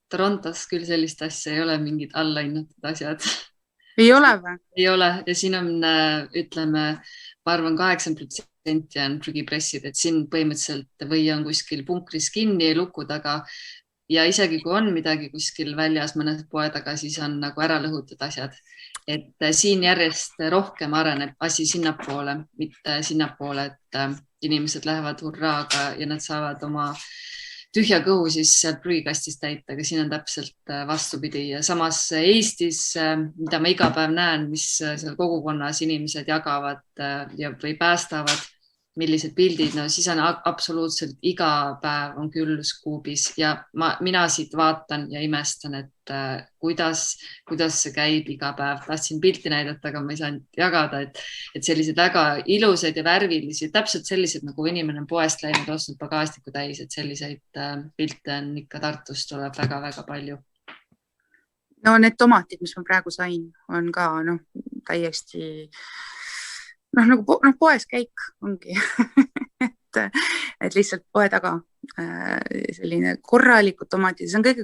Torontos küll sellist asja ei ole, mingid allahinnatud asjad. Ei ole või? Ei ole ja siin on, ütleme, ma arvan 80% on prügipressid, et siin põhimõtteliselt või on kuskil punkris kinni luku taga ja isegi kui on midagi kuskil väljas mõne poe taga, siis on nagu ära lõhutud asjad. Et siin järjest rohkem areneb asi sinnapoole, mitte sinnapoole, et inimesed lähevad hurraaga ja nad saavad oma tühja kõhu siis sealt prügikastist täita, aga siin on täpselt vastupidi ja samas Eestis, mida ma iga päev näen, mis seal kogukonnas inimesed jagavad ja või päästavad, millised pildid, no siis on absoluutselt iga päev on küllus kuubis ja mina siit vaatan ja imestan, et kuidas see käib iga päev. Tahtsin pilti näidata, aga ma ei saanud jagada, et sellised väga ilusad ja värvilisi, täpselt sellised, nagu inimene on poest läinud, ostnud pagastiku täis, et selliseid pilte on ikka Tartust tuleb väga-väga palju. No need tomatid, mis ma praegu sain, on ka täiesti nagu poes käik ongi et lihtsalt poe taga selline korralikud tomatid, see on kõige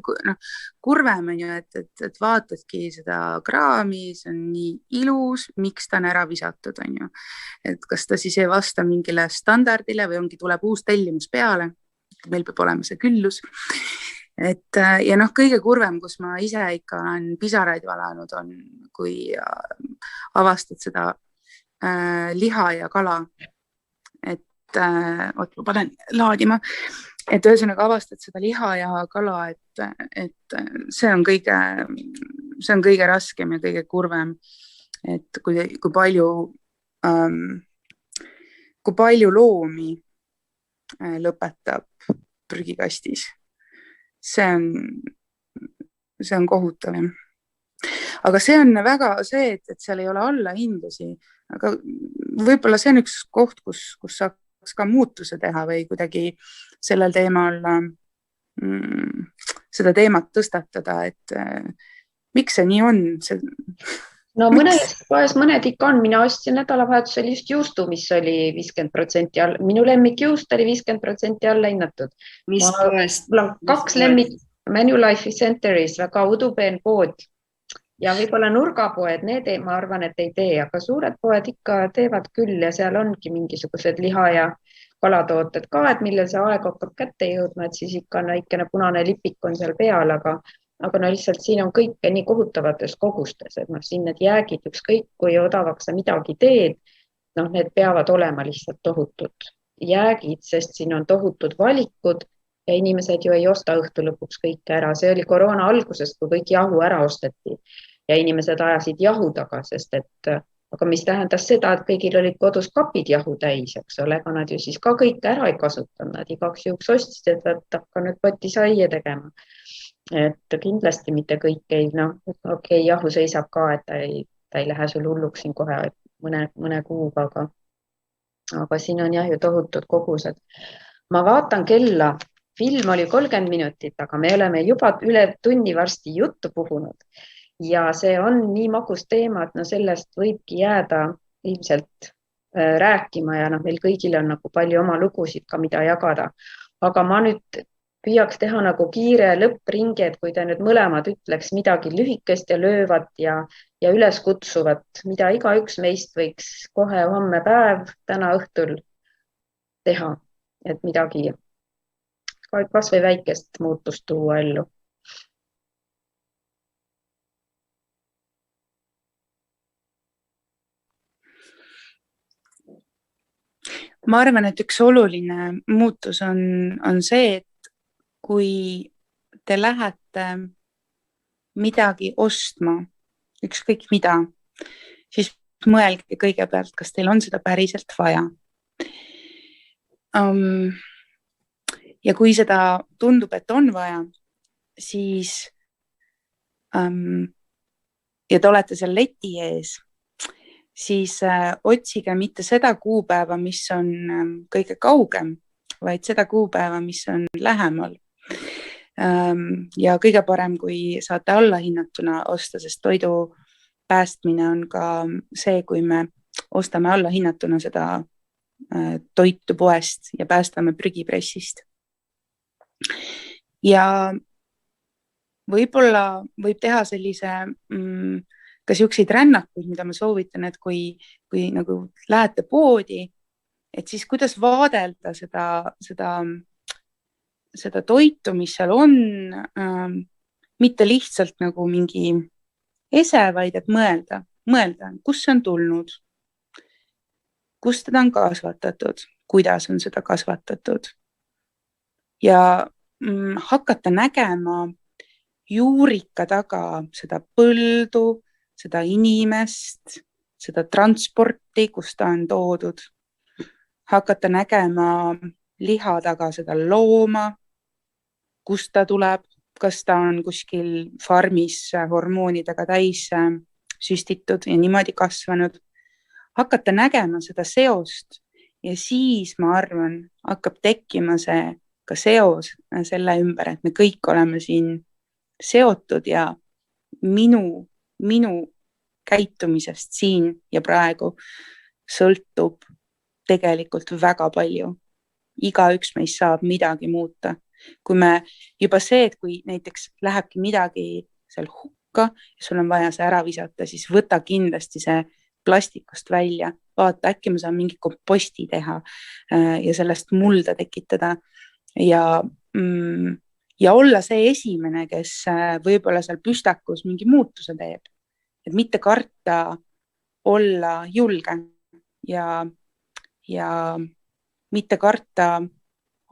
kurvem on ju, et vaatadki seda kraami, see on nii ilus, miks ta on ära visatud on ju, et kas ta siis ei vasta mingile standardile või tuleb uus tellimus peale, meil peab olema see küllus, et ja kõige kurvem, kus ma ise ikka olen pisaraid valanud on, kui avastad seda liha ja kala, et ma panen laadima, et ühesõnaga avastad seda liha ja kala, et see on kõige raskem ja kõige kurvem, et kui palju loomi lõpetab prügikastis, see on kohutav. Aga see on väga see, et seal ei ole allahindlusi, aga võib-olla see on üks koht, kus saaks ka muutuse teha või kuidagi sellel teemal seda teemat tõstatada, et miks see nii on? No mõned ikka on, mina ostsin nädalavahetusel just juustu, mis oli 50% all, minu lemmikjuust oli 50% alla hinnatud. Mis poest? Mul on 2 lemmik Manulife Centeris, väga udupeen pood. Ja võib-olla nurgapoed, need ma arvan, et ei tee, aga suured poed ikka teevad küll ja seal ongi mingisugused liha ja kalatooted ka, et millel see aeg hakkab kätte jõudma, et siis ikka väikene punane lipik on seal peal, aga lihtsalt siin on kõike nii kohutavates kogustes, et siin need jäägid ükskõik, kui odavaks sa midagi teed, need peavad olema lihtsalt tohutud jäägid, sest siin on tohutud valikud ja inimesed ju ei osta õhtu lõpuks kõike ära. See oli koroona algusest, kui kõik jahu ära osteti ja inimesed ajasid jahu taga, sest aga mis tähendas seda, et kõigil olid kodus kapid jahu täis, eks ole, aga nad ju siis ka kõike ära ei kasutanud, nad igaks juhuks ostsid, et hakka nüüd potisaie tegema. Et kindlasti mitte kõik ei, okei, jahu seisab ka, et ta ei lähe sul hulluks siin kohe mõne kuuga, aga siin on jah ju tohutud kogused. Ma vaatan kella, film oli 30 minutit, aga me oleme juba üle tunni varsti juttu puhunud ja see on nii magus teema, et sellest võibki jääda ilmselt rääkima ja meil kõigil on palju oma lugusid ka, mida jagada. Aga ma nüüd püüaks teha nagu kiire lõppringi, et kui te nüüd mõlemad ütleks midagi lühikest ja löövat ja üles kutsuvat, mida igaüks meist võiks kohe homme päev, täna õhtul teha, et midagi kas või väikest muutust tuua ellu. Ma arvan, et üks oluline muutus on see, et kui te lähete midagi ostma, ükskõik mida, siis mõelge kõigepealt, kas teil on seda päriselt vaja. Ja kui seda tundub, et on vaja, siis ja te olete seal leti ees, siis otsige mitte seda kuupäeva, mis on kõige kaugem, vaid seda kuupäeva, mis on lähemal. Ja kõige parem, kui saate allahinnatuna osta, sest toidu päästmine on ka see, kui me ostame allahinnatuna seda toitu poest ja päästame prügipressist. Ja võib-olla võib teha sellise ka siukseid rännakuid, mida ma soovitan, et kui nagu lähete poodi, et siis kuidas vaadelda seda toitu, mis seal on, mitte lihtsalt nagu mingi ese, vaid et mõelda, kus see on tulnud, kus teda on kasvatatud, kuidas on seda kasvatatud ja hakata nägema juurika taga seda põldu, seda inimest, seda transporti, kus ta on toodud, hakata nägema liha taga seda looma, kust ta tuleb, kas ta on kuskil farmis hormoonidega täis süstitud ja niimoodi kasvanud, hakata nägema seda seost ja siis ma arvan, hakkab tekkima see ka seos selle ümber, et me kõik oleme siin seotud ja minu käitumisest siin ja praegu sõltub tegelikult väga palju. Igaüks meist saab midagi muuta. Kui me juba see, et kui näiteks lähebki midagi seal hukka ja sul on vaja see ära visata, siis võta kindlasti see plastikust välja. Vaata, äkki ma saan mingi komposti teha ja sellest mulda tekitada ja olla see esimene, kes võib-olla seal püstakus mingi muutuse teeb. Et mitte karta olla julge ja mitte karta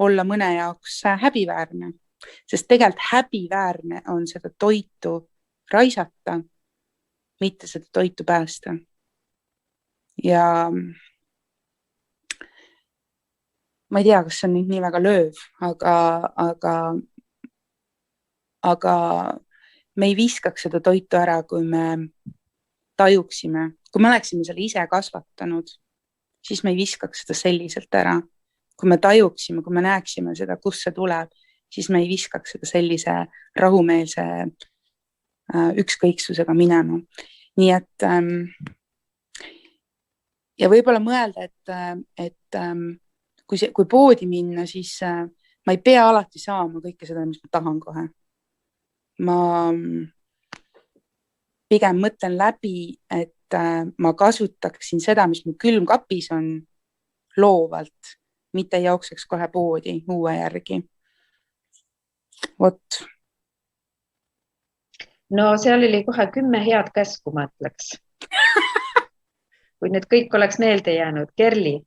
olla mõne jaoks häbiväärne, sest tegelikult häbiväärne on seda toitu raisata, mitte seda toitu päästa. Ja ma ei tea, kas see on nüüd nii väga lööv, aga me ei viskaks seda toitu ära, kui me tajuksime, kui me oleksime selle ise kasvatanud, siis me ei viskaks seda selliselt ära. Kui me tajuksime, kui me näeksime seda, kus see tuleb, siis me ei viskaks seda sellise rahumeelse ükskõiksusega minema. Nii et ja võib-olla mõelda, et kui poodi minna, siis ma ei pea alati saama kõike seda, mis ma tahan kohe. Ma pigem mõtlen läbi, et ma kasutaksin seda, mis mu külmkapis on loovalt, mitte jookseks kohe poodi uue järgi. Vot. No seal oli kohe 10 head käsku, ma ütleks. Kui nüüd kõik oleks meelde jäänud. Kerli,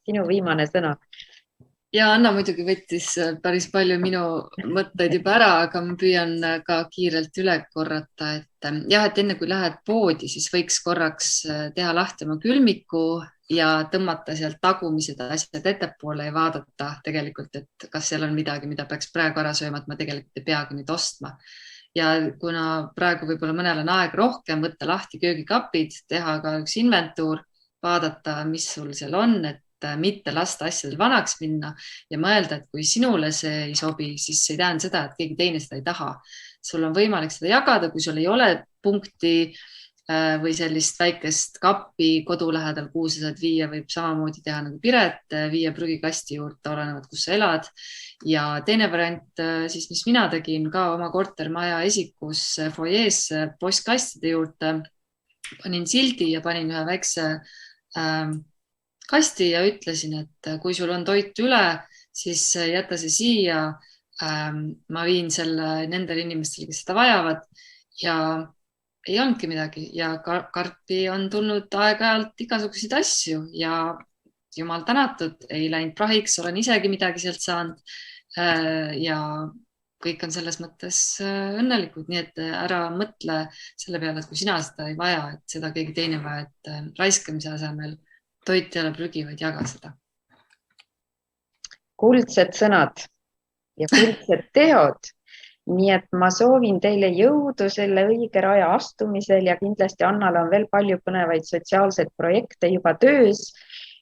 sinu viimane sõna. Ja Anna muidugi võttis päris palju minu mõtteid juba ära, aga ma püüan ka kiirelt üle korrata, et jah, et enne kui lähed poodi, siis võiks korraks teha lahti oma külmiku ja tõmmata sealt tagumised asjad ettepoole ja vaadata tegelikult, et kas seal on midagi, mida peaks praegu ära sööma, et ma tegelikult ei peagi nüüd ostma. Ja kuna praegu võib-olla mõnel on aeg rohkem, võtta lahti köögikapid, teha ka üks inventuur, vaadata, mis sul seal on, et mitte lasta asjadel vanaks minna ja mõelda, et kui sinule see ei sobi, siis see ei tähenda seda, et keegi teine seda ei taha. Sul on võimalik seda jagada, kui sul ei ole punkti või sellist väikest kappi kodu lähedal, kuhu sa saad viia, võib samamoodi teha nagu Piret, viia prügikasti juurde, olenevalt, kus sa elad. Ja teine variant siis, mis mina tegin ka oma kortermaja esikus foyees postkastide juurde, panin sildi ja panin ühe väikse kasti ja ütlesin, et kui sul on toit üle, siis jäta see siia. Ma viin selle nendele inimestele, kes seda vajavad ja ei olnudki midagi ja karpi on tulnud aeg-ajalt igasuguseid asju ja jumal tänatud, ei läinud prahiks, olen isegi midagi sealt saanud. Ja kõik on selles mõttes õnnelikud, nii et ära mõtle selle peale, et kui sina seda ei vaja, et seda keegi teine vaja, et raiskamise asemel toit ei ole prügi, vaid jaga seda. Kuldsed sõnad ja kuldsed teod. Nii et ma soovin teile jõudu selle õige raja astumisel ja kindlasti Annal on veel palju põnevaid sotsiaalseid projekte juba töös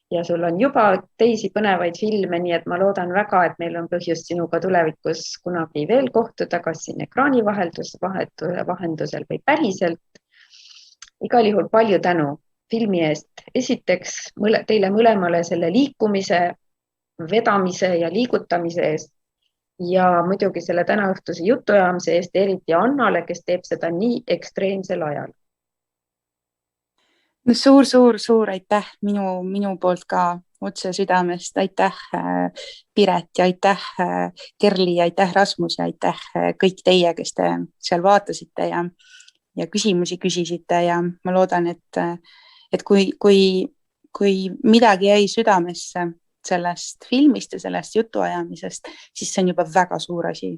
ja sul on juba teisi põnevaid filme, nii et ma loodan väga, et meil on põhjust sinuga tulevikus kunagi veel kohtuda, kas siin ekraani vahendusel või päriselt. Igal juhul palju tänu filmi eest. Esiteks teile mõlemale selle liikumise, vedamise ja liigutamise eest. Ja muidugi selle tänaõhtuse jutuajamise eest eriti Annale, kes teeb seda nii ekstreemsel ajal. No suur aitäh minu poolt ka otse südamest. Aitäh Piret ja aitäh Kerli ja aitäh Rasmus ja aitäh kõik teie, kes te seal vaatasite ja küsimusi küsisite ja ma loodan, et kui midagi jäi südamesse sellest filmist ja sellest jutuajamisest, siis see on juba väga suur asi.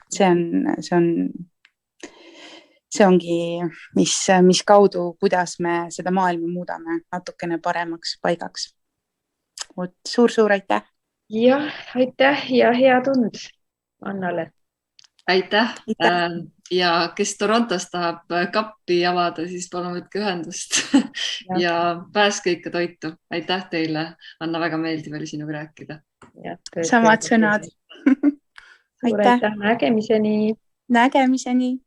See ongi, mis kaudu, kuidas me seda maailma muudame natukene paremaks paigaks. Suur aitäh! Jah, aitäh ja hea tund Annale! Aitäh! Ja kes Torontos tahab kappi avada, siis palun võtke ühendust ja pääske ikka toitu. Aitäh teile, Anna, väga meeldiv oli sinuga rääkida. Samad sõnad. Aitäh, nägemiseni! Nägemiseni!